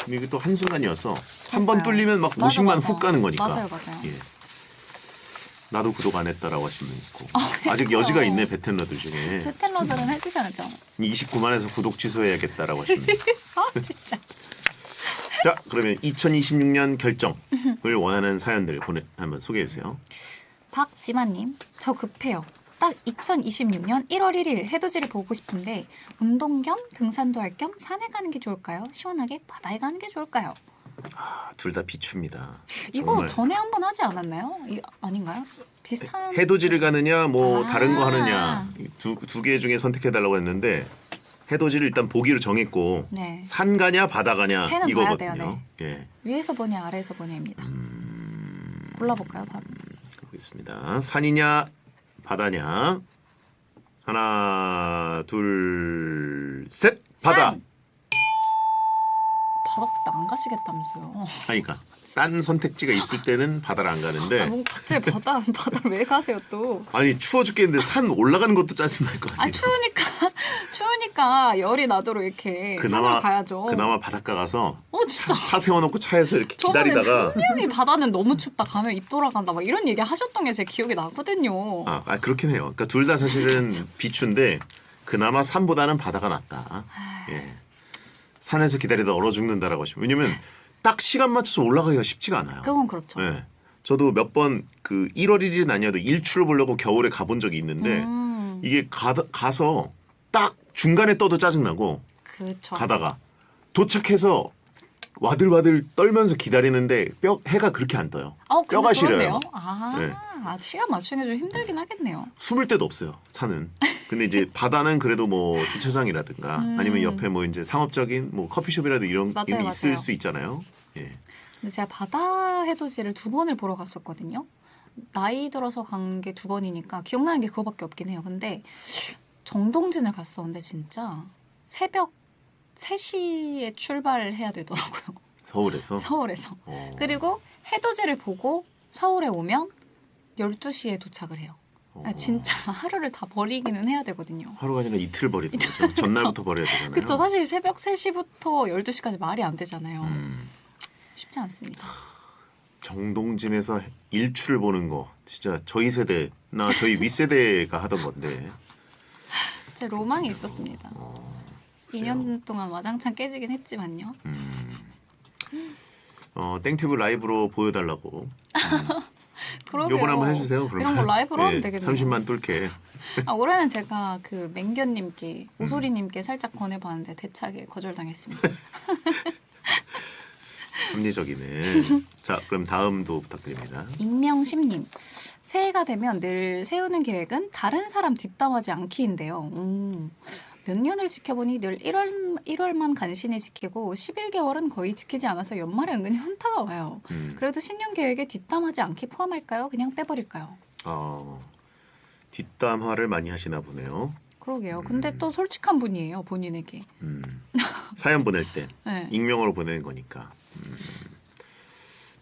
이게 또 한순간이어서 한 번 그러니까요. 뚫리면 막 맞아, 50만 맞아. 훅 가는 거니까. 맞아요, 맞아요. 예. 나도 구독 안 했다라고 하시면 있고. 해주세요. 아직 여지가 있네 베텐러들 중에. 베텐러들은 해주셔야죠. 29만에서 구독 취소해야겠다라고 하시면 있고. 아 진짜. 자, 그러면 2026년 결정을 원하는 사연들 한번 소개해 주세요. 박지만님, 저 급해요. 딱 2026년 1월 1일 해돋이를 보고 싶은데 운동 겸 등산도 할 겸 산에 가는 게 좋을까요? 시원하게 바다에 가는 게 좋을까요? 둘 다 비추입니다. 이거 정말. 전에 한번 하지 않았나요? 아닌가요? 비슷한. 해돋이를 가느냐 뭐 아. 다른 거 하느냐 두 개 중에 선택해 달라고 했는데 해돋이를 일단 보기로 정했고 네. 산 가냐 바다 가냐 해는 이거거든요. 봐야 돼요, 예. 위에서 보냐 아래에서 보냐입니다. 골라볼까요? 바로. 보겠습니다. 산이냐 바다냐. 하나 둘 셋. 바다. 산! 바다 그때 안 가시겠다면서요. 그러니까 딴 선택지가 있을 때는 바다를 안 가는데 뭐 갑자기 바다를 왜 가세요 또? 아니 추워 죽겠는데 산 올라가는 것도 짜증날 거 아니에요. 아니 추우니까 열이 나도록 이렇게 산을 가야죠. 그나마 바닷가 가서 진짜. 차 세워놓고 차에서 이렇게 저번에 기다리다가 분명히 바다는 너무 춥다 가면 입 돌아간다 막 이런 얘기 하셨던 게 제 기억이 나거든요. 그렇긴 해요. 그러니까 둘 다 사실은 비추인데 그나마 산보다는 바다가 낫다. 예. 산에서 기다리다 얼어 죽는다라고 하시면 왜냐면 딱 시간 맞춰서 올라가기가 쉽지가 않아요. 그건 그렇죠. 예. 저도 몇 번 그 1월 1일은 아니어도 일출을 보려고 겨울에 가본 적이 있는데 이게 가서 딱 중간에 떠도 짜증나고 그렇죠. 가다가 도착해서 와들와들 떨면서 기다리는데 해가 그렇게 안 떠요. 뼈가 시려요. 네. 시간 맞추는 게 좀 힘들긴 하겠네요. 숨을 데도 없어요. 산은. 근데 이제 바다는 그래도 뭐 주차장이라든가 아니면 옆에 뭐 이제 상업적인 뭐 커피숍이라도 이런 게 있을 맞아요. 수 있잖아요. 예. 근데 제가 바다 해돋이를 2번을 보러 갔었거든요. 나이 들어서 간 게 2번이니까 기억나는 게 그거밖에 없긴 해요. 근데 정동진을 갔었는데 진짜 새벽 3시에 출발해야 되더라고요. 서울에서. 서울에서. 그리고 해돋이를 보고 서울에 오면 12시에 도착을 해요. 진짜 하루를 다 버리기는 해야 되거든요. 하루가 아니라 이틀 버리는 거죠. 전날부터 버려야 되잖아요. 그쵸. 사실 새벽 3시부터 12시까지 말이 안 되잖아요. 음. 쉽지 않습니다. 정동진에서 일출을 보는 거 진짜 저희 세대나 저희 윗세대가 하던 건데 제 로망이 있었습니다. 2년 동안 와장창 깨지긴 했지만요. 땡튜브 라이브로 보여달라고. 그러게요. 요번 한번 해주세요. 그러면. 이런 거 라이브로 하면 되겠네요. 30만 뚫게. 올해는 제가 그 맹견님께 오소리님께 살짝 권해봤는데 대차게 거절당했습니다. 합리적이네. 자, 그럼 다음도 부탁드립니다. 익명심님. 새해가 되면 늘 세우는 계획은 다른 사람 뒷담하지 않기인데요. 몇 년을 지켜보니 늘 1월만 간신히 지키고 11개월은 거의 지키지 않아서 연말에 은근히 현타가 와요. 그래도 신년 계획에 뒷담하지 않기 포함할까요? 그냥 빼버릴까요? 뒷담화를 많이 하시나 보네요. 그러게요. 근데 또 솔직한 분이에요. 본인에게. 사연 보낼 때 네. 익명으로 보내는 거니까.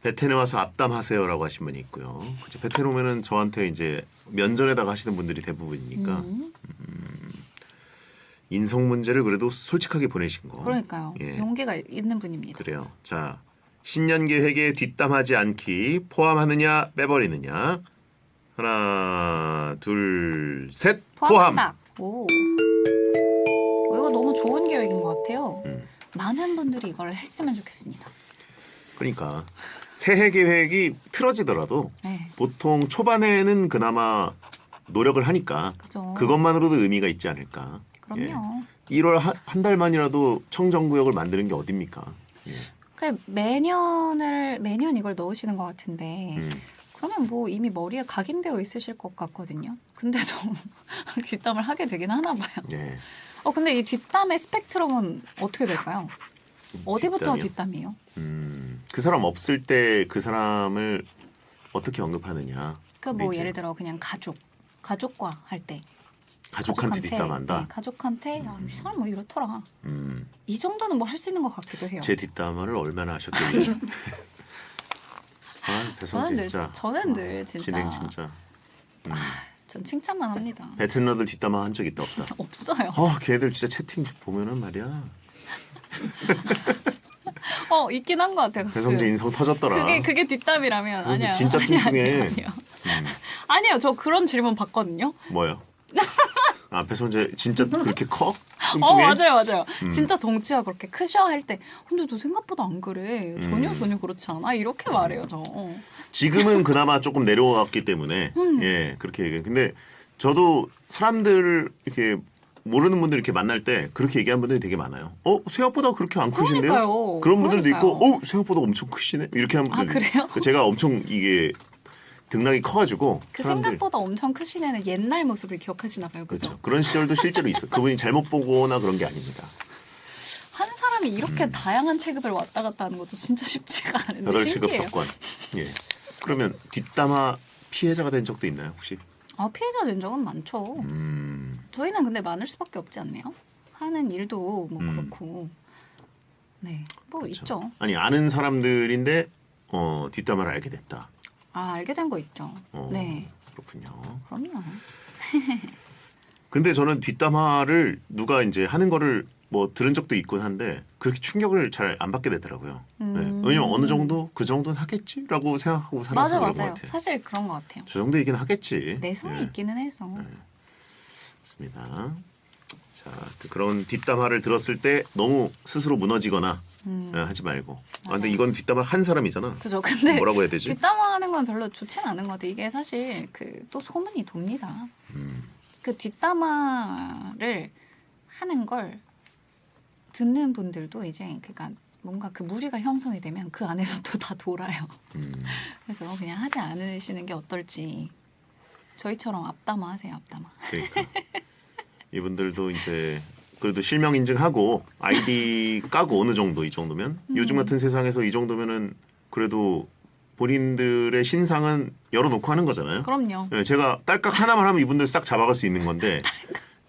베텐에 와서 앞담하세요라고 하신 분이 있고요. 그치, 베텐 오면은 저한테 이제 면전에다가 하시는 분들이 대부분이니까 인성 문제를 그래도 솔직하게 보내신 거. 그러니까요. 예. 용기가 있는 분입니다. 그래요. 자, 신년 계획에 뒷담하지 않기 포함하느냐 빼버리느냐. 하나, 둘, 셋. 포함. 포함한다. 오. 이거 너무 좋은 계획인 것 같아요. 많은 분들이 이걸 했으면 좋겠습니다. 그러니까 새해 계획이 틀어지더라도 네. 보통 초반에는 그나마 노력을 하니까 그죠. 그것만으로도 의미가 있지 않을까. 그럼요. 1월 한 달만이라도 청정구역을 만드는 게 어딥니까? 예. 매년 이걸 넣으시는 것 같은데 음. 그러면 뭐 이미 머리에 각인되어 있으실 것 같거든요. 근데도 뒷담을 하게 되긴 하나 봐요. 예. 근데 이 뒷담의 스펙트럼은 어떻게 될까요? 어디부터 뒷담이요? 뒷담이에요? 그 사람 없을 때 그 사람을 어떻게 언급하느냐. 그 뭐 이제 예를 들어 그냥 가족과 할 때 가족한테 뒷담한다. 네, 가족한테 이 사람 뭐 이렇더라. 음. 이 정도는 뭐 할 수 있는 것 같기도 해요. 제 뒷담화를 얼마나 하셨길래. 배선 진짜. 저는 늘 진짜 진행 진짜. 전 칭찬만 합니다. 베테너들 뒷담화 한 적 있다 없다. 없어요. 걔들 진짜 채팅 보면은 말이야. 있긴 한 것 같아요. 배성재 인성 터졌더라. 그게 뒷담이라면 배성재 아니야. 진짜 뚱뚱해. 아니요. 아니요. 저 그런 질문 받거든요. 뭐요? 배성재 진짜 그렇게 커? 뚱뚱해? 맞아요. 진짜 덩치가 그렇게 크셔 할 때 근데 너 생각보다 안 그래. 전혀 그렇지 않아. 이렇게 말해요, 저. 지금은 그나마 조금 내려왔기 때문에 예 그렇게 얘기해요. 근데 저도 사람들 이렇게 모르는 분들 이렇게 만날 때 그렇게 얘기한 분들이 되게 많아요. 생각보다 그렇게 안 크신데요? 그러니까요. 그런 분들도 그러니까요. 있고, 생각보다 엄청 크시네? 이렇게 한 분들도 그래요? 있고. 제가 엄청 이게 등락이 커가지고 그 사람들 생각보다 엄청 크신 애는 옛날 모습을 기억하시나 봐요. 그죠? 그렇죠. 그런 시절도 실제로 있어요. 그분이 잘못 보거나 그런 게 아닙니다. 한 사람이 이렇게 다양한 체급을 왔다 갔다 하는 것도 진짜 쉽지가 않은데 8체급 신기해요. 석권. 예. 그러면 뒷담화 피해자가 된 적도 있나요 혹시? 피해자 된 적은 많죠. 저희는 근데 많을 수밖에 없지 않나요? 하는 일도 뭐 그렇고. 네, 뭐 그렇죠. 있죠. 아니 아는 사람들인데 뒷담화를 알게 됐다. 알게 된 거 있죠. 네, 그렇군요. 그럼요. 근데 저는 뒷담화를 누가 이제 하는 거를 뭐 들은 적도 있곤 한데 그렇게 충격을 잘 안 받게 되더라고요. 네. 왜냐면 어느 정도 그 정도는 하겠지라고 생각하고 살아서 그런 것 맞아요. 같아요. 사실 그런 것 같아요. 저 정도이긴 하겠지. 내성이 예, 있기는 해서. 맞습니다. 자, 그런 뒷담화를 들었을 때 너무 스스로 무너지거나 하지 말고. 근데 이건 뒷담화를 한 사람이잖아. 그죠. 근데 뭐라고 해야 되지? 뒷담화하는 건 별로 좋지는 않은 것 같아요. 이게 사실 또 소문이 돕니다. 그 뒷담화를 하는 걸 듣는 분들도 이제 그러니까 뭔가 그 무리가 형성이 되면 그 안에서 또 다 돌아요. 그래서 그냥 하지 않으시는 게 어떨지. 저희처럼 앞담화 하세요. 앞담화. 그러니까 이분들도 이제 그래도 실명 인증하고 아이디 까고 어느 정도 이 정도면 요즘 같은 세상에서 이 정도면은 그래도 본인들의 신상은 열어놓고 하는 거잖아요. 그럼요. 예, 제가 딸깍 하나만 하면 이분들 싹 잡아갈 수 있는 건데.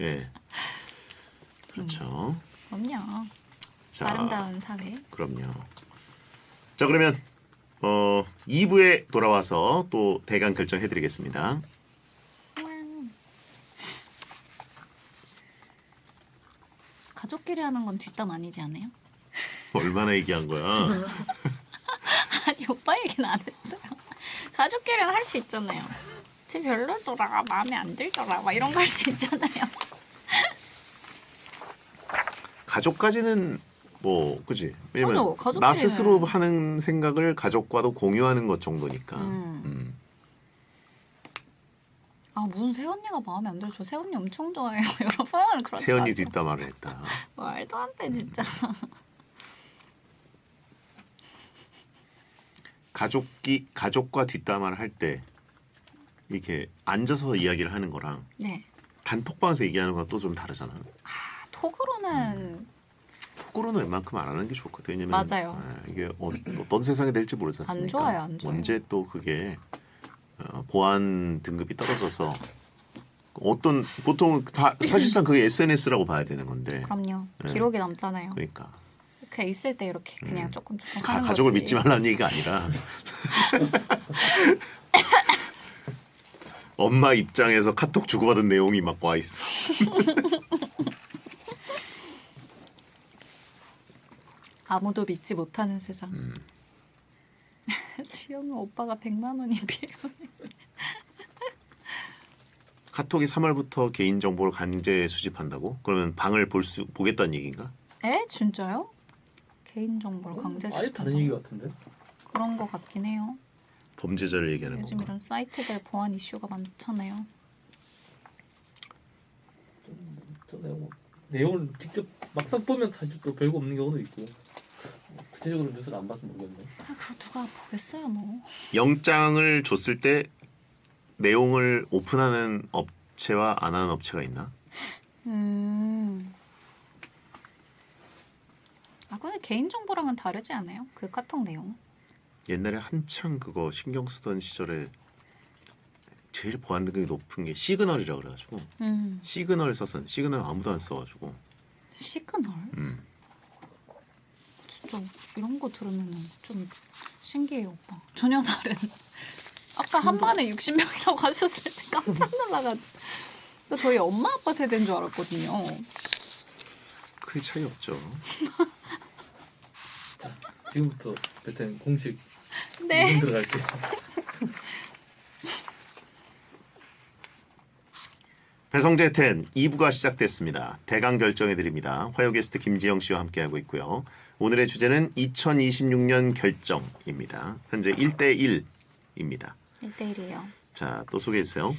예. 그렇죠. 그럼요. 자, 아름다운 사회. 그럼요. 자, 그러면 2부에 돌아와서 또 대강 결정해드리겠습니다. 가족끼리 하는 건 뒷담 아니지 않아요? 얼마나 얘기한 거야? 아니 오빠 얘기는 안 했어요. 가족끼리는 할 수 있잖아요. 쟤 별로더라, 마음에 안 들더라, 막 이런 거 할 수 있잖아요. 가족까지는 뭐 그지? 왜냐면 맞아, 가족끼리는. 나 스스로 하는 생각을 가족과도 공유하는 것 정도니까. 아 무슨 새언니가 마음에 안 들어. 저 새언니 엄청 좋아해요. 여러분 그렇지 세연이 마세요. 뒷담화를 했다. 말도 안 돼 진짜. 가족과 뒷담화를 할 때 이렇게 앉아서 이야기를 하는 거랑 네. 단톡방에서 얘기하는 건 또 좀 다르잖아. 톡으로는 톡으로는 웬만큼 안 하는 게 좋을 것 같아요. 왜냐면 맞아요. 이게 어떤 세상이 될지 모르지 않습니까? 안 좋아요, 안 좋아요. 언제 또 그게 보안 등급이 떨어져서 보통 다 사실상 그게 SNS라고 봐야 되는 건데. 그럼요. 네. 기록이 남잖아요. 그러니까 그냥 있을 때 이렇게 그냥 조금 하는 가족을 거지. 믿지 말라는 얘기가 아니라 엄마 입장에서 카톡 주고받은 내용이 막 와 있어. 아무도 믿지 못하는 세상. 지영은 오빠가 100만 원이 필요해. 카톡이 3월부터 개인 정보를 강제 수집한다고? 그러면 방을 보겠다는 얘기인가? 에? 진짜요? 개인 정보를 강제 아예 다른 얘기 같은데? 그런 거 같긴 해요. 범죄자를 얘기하는 요즘 건가? 이런 사이트들 보안 이슈가 많잖아요. 저 내용을 직접 막상 보면 사실 또 별거 없는 경우도 있고 구체적으로 뉴스를 안 봐서 모르겠네. 그거 누가 보겠어요 뭐. 영장을 줬을 때 내용을 오픈하는 업체와 안 하는 업체가 있나? 아 근데 개인 정보랑은 다르지 않아요? 그 카톡 내용. 옛날에 한창 그거 신경 쓰던 시절에 제일 보안 등급이 높은 게 시그널이라 그래가지고 시그널 써서 시그널 아무도 안 써가지고 시그널? 진짜 이런 거 들으면 좀 신기해요 오빠. 전혀 다른. 아까 한 반에 60명이라고 하셨을 때 깜짝 놀라가지고. 저희 엄마 아빠 세대인 줄 알았거든요. 크게 차이 없죠. 자, 지금부터 베텐 공식 네. 이름 들어갈게요. 배성재 10 2부가 시작됐습니다. 대강 결정해드립니다. 화요 게스트 김지영 씨와 함께하고 있고요. 오늘의 주제는 2026년 결정입니다. 현재 1대1입니다. 1대1이에요. 자, 또 소개해주세요.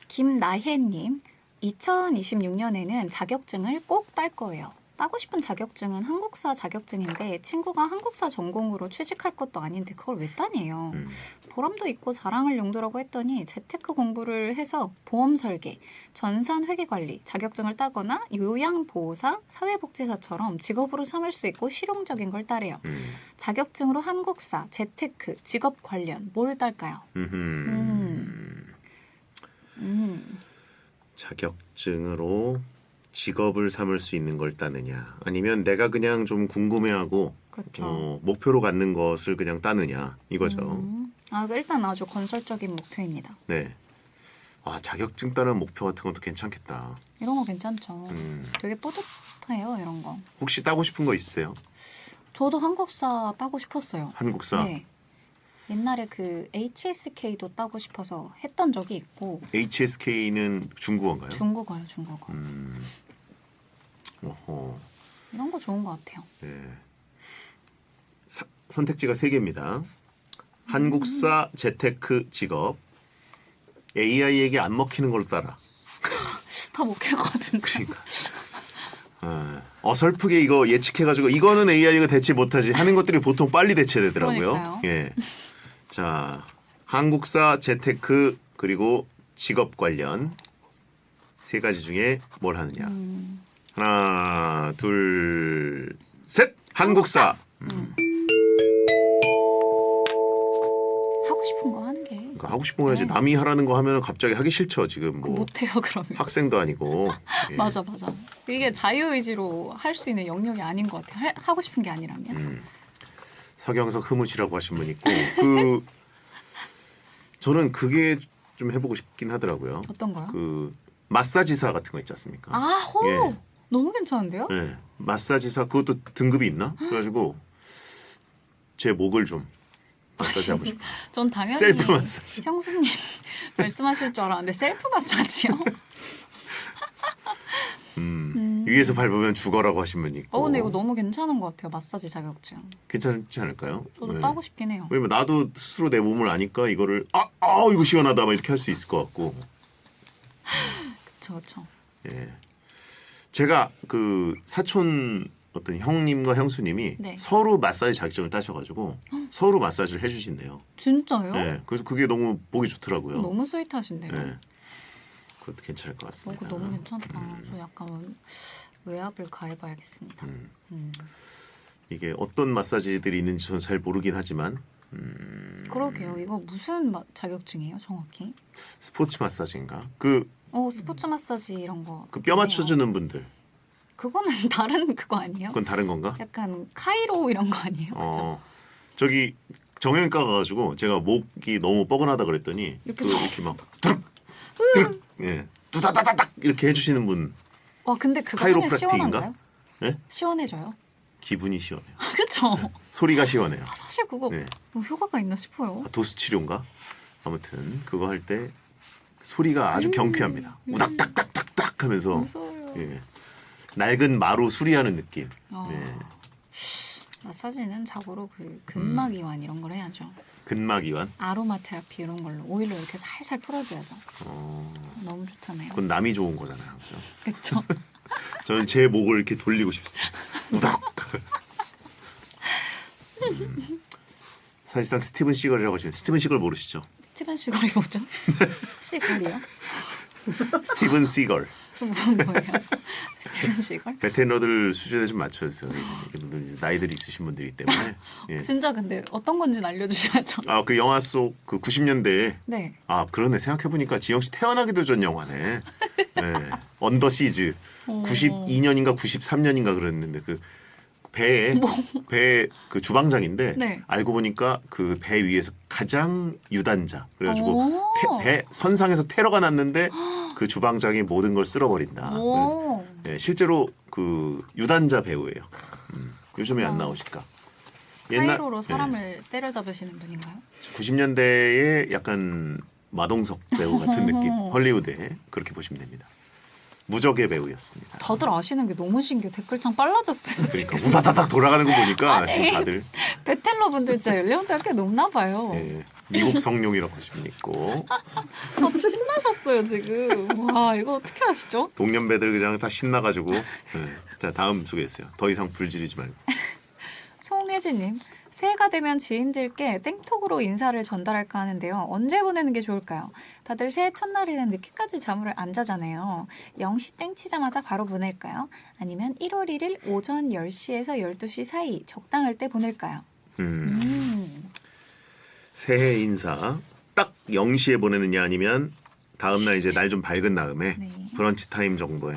김나혜님, 2026년에는 자격증을 꼭 딸 거예요. 따고 싶은 자격증은 한국사 자격증인데 친구가 한국사 전공으로 취직할 것도 아닌데 그걸 왜 따네요. 보람도 있고 자랑할 용도라고 했더니 재테크 공부를 해서 보험 설계, 전산 회계 관리 자격증을 따거나 요양보호사, 사회복지사처럼 직업으로 삼을 수 있고 실용적인 걸 따래요. 자격증으로 한국사, 재테크, 직업 관련 뭘 딸까요? 자격증으로 직업을 삼을 수 있는 걸 따느냐 아니면 내가 그냥 좀 궁금해하고 그렇죠. 목표로 갖는 것을 그냥 따느냐 이거죠. 일단 아주 건설적인 목표입니다. 네. 자격증 따는 목표 같은 것도 괜찮겠다. 이런 거 괜찮죠. 되게 뿌듯해요, 이런 거. 혹시 따고 싶은 거 있으세요? 저도 한국사 따고 싶었어요. 한국사? 네. 옛날에 그 HSK도 따고 싶어서 했던 적이 있고. HSK는 중국어인가요? 중국어요, 중국어. 어허. 이런 거 좋은 것 같아요. 네. 선택지가 3개입니다. 한국사, 재테크, 직업. AI에게 안 먹히는 걸로 따라. 다 먹힐 것 같은데. 그러니까. 어설프게 이거 예측해가지고 이거는 AI가 대체 못하지 하는 것들이 보통 빨리 대체되더라고요. 그러니까요. 예. 자, 한국사, 재테크 그리고 직업 관련 3가지 중에 뭘 하느냐. 하나, 둘, 셋. 한국사. 하고 싶은 거 하는 게. 그러니까 하고 싶은 거 해야지. 네. 남이 하라는 거 하면 갑자기 하기 싫죠. 지금 뭐 못해요, 그러면. 학생도 아니고. 예. 맞아. 이게 자유의지로 할 수 있는 영역이 아닌 것 같아요. 하고 싶은 게 아니라면. 서경석 흐뭇이라고 하신 분 있고 저는 그게 좀 해보고 싶긴 하더라고요. 어떤 거요? 그 마사지사 같은 거 있지 않습니까? 호! 예. 너무 괜찮은데요? 네. 마사지사 그것도 등급이 있나? 그래가지고 제 목을 좀 마사지 하고 싶어요. 전 당연히 셀프 마사지. 형수님 말씀하실 줄 알았는데 셀프 마사지요? 위에서 밟으면 죽어라고 하신 분이 있고. 근데 이거 너무 괜찮은 것 같아요. 마사지 자격증. 괜찮지 않을까요? 저도 네. 따고 싶긴 해요. 왜냐면 나도 스스로 내 몸을 아니까 이거를 이거 시원하다 막 이렇게 할 수 있을 것 같고. 그쵸. 예. 제가 그 사촌 어떤 형님과 형수님이 네. 서로 마사지 자격증을 따셔가지고 서로 마사지를 해주신대요. 진짜요? 네. 그래서 그게 너무 보기 좋더라고요. 너무 스윗하신데요. 네. 그것도 괜찮을 것 그거 같습니다. 너무 괜찮다. 저 약간 외압을 가해봐야겠습니다. 이게 어떤 마사지들이 있는지 저는 잘 모르긴 하지만 그러게요. 이거 무슨 자격증이에요, 정확히? 스포츠 마사지인가? 그 스포츠 마사지 이런 거. 그 뼈 맞춰주는 분들 그거는 다른 그거 아니에요? 그건 다른 건가? 약간 카이로 이런 거 아니에요? 그죠? 저기 정형외과 가가지고 제가 목이 너무 뻐근하다 그랬더니 이렇게 막 드륵 예 두다다다닥 이렇게 해주시는 분 와, 근데 그거 하면 카이로프락틱인가? 시원한가요? 예? 시원해져요? 기분이 시원해요. 그쵸? 소리가 시원해요. 사실 그거 네. 뭐 효과가 있나 싶어요. 도수 치료인가? 아무튼 그거 할 때 소리가 아주 경쾌합니다. 우닥닥닥닥닥 하면서 무서워요. 예. 낡은 마루 수리하는 느낌. 아. 예. 마사지는 자고로 그 근막 이완 이런 걸 해야죠. 근막 이완. 아로마 테라피 이런 걸로 오일로 이렇게 살살 풀어줘야죠. 너무 좋잖아요. 그건 남이 좋은 거잖아요. 그죠? 그쵸? 저는 제 목을 이렇게 돌리고 싶습니다. 우닥. 사실상 스티븐 시걸이라고 하시는 스티븐 시걸 모르시죠? 스티븐 시걸이 뭐죠? 시걸이요? 스티븐 시걸. 뭐예요? 스티븐 시걸? 베테너들 수준에 좀 맞춰주세요. 이분들 이제 나이들이 있으신 분들이기 때문에. 예. 진짜 근데 어떤 건지는 알려주셔야죠. 그 영화 속 그 90년대에 네. 그러네 생각해보니까 지영 씨 태어나기도 전 영화네. 네. 언더 시즈 92년인가 93년인가 그랬는데 그 배에 배 그 주방장인데 네. 알고 보니까 그 배 위에서 가장 유단자 그래가지고 오. 배 선상에서 테러가 났는데 그 주방장이 모든 걸 쓸어버린다. 오. 네, 실제로 그 유단자 배우예요. 요즘에 안 나오실까? 카이로로 사람을 때려잡으시는 분인가요? 90년대에 약간 마동석 배우 같은 느낌. 헐리우드에 그렇게 보시면 됩니다. 무적의 배우였습니다. 다들 아시는 게 너무 신기해요. 댓글창 빨라졌어요. 그러니까 지금. 우다다닥 돌아가는 거 보니까 지금 다들 베텔러 분들 진짜 연령대가 꽤 높나 봐요. 예, 미국 성룡이라고 하시면 있고 다들 신나셨어요 지금. 와 이거 어떻게 아시죠? 동년배들 그냥 다 신나가지고 자 다음 소개했어요. 더 이상 불지르지 말고. 송혜진님, 새해가 되면 지인들께 땡톡으로 인사를 전달할까 하는데요. 언제 보내는 게 좋을까요? 다들 새해 첫날에는 늦게까지 잠을 안 자잖아요. 0시 땡 치자마자 바로 보낼까요? 아니면 1월 1일 오전 10시에서 12시 사이 적당할 때 보낼까요? 새해 인사 딱 0시에 보내느냐 아니면 다음날 이제 날 좀 밝은 다음에 네. 브런치 타임 정도에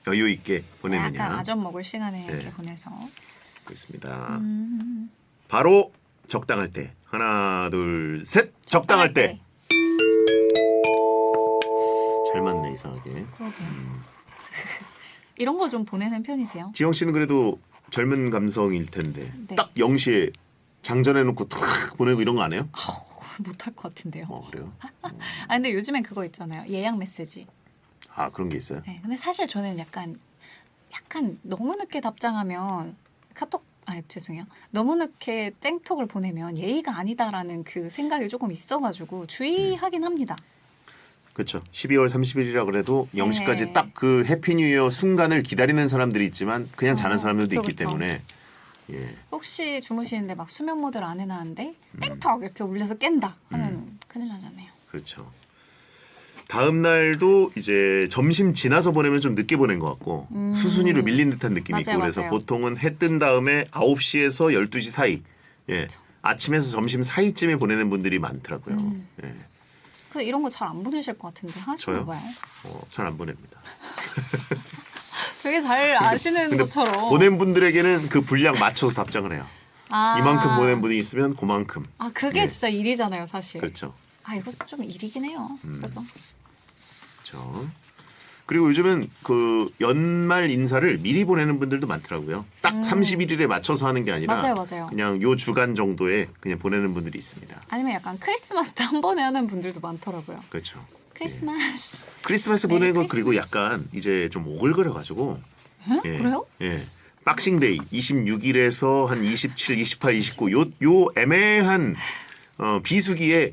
여유 있게 보내느냐. 약간 아점 먹을 시간에 이렇게 네. 보내서. 그렇습니다. 바로 적당할 때 하나 둘 셋 적당할 때. 잘 맞네 이상하게. 그러게요. 이런 거 좀 보내는 편이세요? 지영 씨는 그래도 젊은 감성일 텐데 네. 딱 0시에 장전해놓고 탁 보내고 이런 거 안 해요? 못할 것 같은데요. 그래요? 근데 요즘엔 그거 있잖아요. 예약 메시지. 그런 게 있어요? 네, 근데 사실 저는 약간 너무 늦게 답장하면 죄송해요. 너무 늦게 땡톡을 보내면 예의가 아니다라는 그 생각이 조금 있어가지고 주의하긴 합니다. 그렇죠. 12월 30일이라 그래도 0시까지 네. 딱 그 해피 뉴 이어 순간을 기다리는 사람들이 있지만 그냥 자는 사람들도 있기 그쵸. 때문에 예. 혹시 주무시는데 막 수면 모드를 안 해놨는데 땡톡 이렇게 울려서 깬다 하면 큰일 나잖아요. 그렇죠. 다음 날도 이제 점심 지나서 보내면 좀 늦게 보낸 것 같고 수순위로 밀린 듯한 느낌이 맞아요, 있고 그래서 맞아요. 보통은 해 뜬 다음에 9시에서 12시 사이 예. 아침에서 점심 사이쯤에 보내는 분들이 많더라고요. 예. 그 이런 거 잘 안 보내실 것 같은데 하시나 저요? 봐요. 잘 안 보냅니다. 되게 잘 아시는 근데 것처럼. 보낸 분들에게는 그 분량 맞춰서 답장을 해요. 아. 이만큼 보낸 분이 있으면 그만큼. 그게 네. 진짜 일이잖아요, 사실. 그렇죠. 이거 좀 일이긴 해요. 그죠? 그렇죠. 그리고 요즘은 그 연말 인사를 미리 보내는 분들도 많더라고요. 딱 31일에 맞춰서 하는 게 아니라 맞아요. 그냥 요 주간 정도에 그냥 보내는 분들이 있습니다. 아니면 약간 크리스마스 때 한 번에 하는 분들도 많더라고요. 그렇죠. 크리스마스. 크리스마스 메리 보내는 거 그리고 크리스마스. 약간 이제 좀 오글거려가지고. 예, 그래요? 예. 박싱데이 26일에서 한 27, 28, 29 요 애매한 비수기에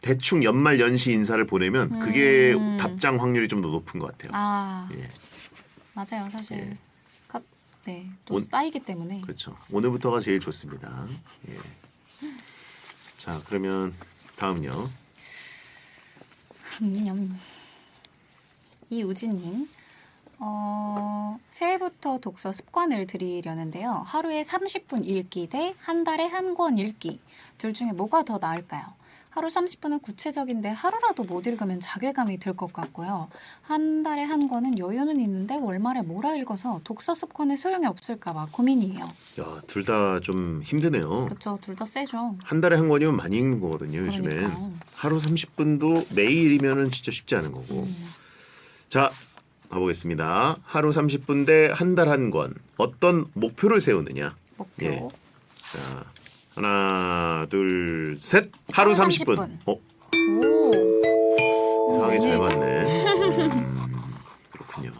대충 연말 연시 인사를 보내면 그게 답장 확률이 좀 더 높은 것 같아요. 아 예. 맞아요. 사실 예. 네, 또 온- 쌓이기 때문에. 그렇죠. 오늘부터가 제일 좋습니다. 예. 자, 그러면 다음요. 이우진님. 새해부터 독서 습관을 들이려는데요. 하루에 30분 읽기 대 한 달에 한 권 읽기. 둘 중에 뭐가 더 나을까요? 하루 30분은 구체적인데 하루라도 못 읽으면 자괴감이 들 것 같고요. 한 달에 한 권은 여유는 있는데 월말에 몰아 읽어서 독서 습관에 소용이 없을까 봐 고민이에요. 야, 둘 다 좀 힘드네요. 그렇죠. 둘 다 세죠. 한 달에 한 권이면 많이 읽는 거거든요, 요즘엔. 그러니까요. 하루 30분도 매일이면은 진짜 쉽지 않은 거고. 자, 가보겠습니다. 하루 30분 대 한 달 한 권. 어떤 목표를 세우느냐. 목표. 예. 자, 하나, 둘, 셋. 하루 하루 30분. 30분. 오, 이상하게 잘 웬일이죠? 맞네. 그렇군요.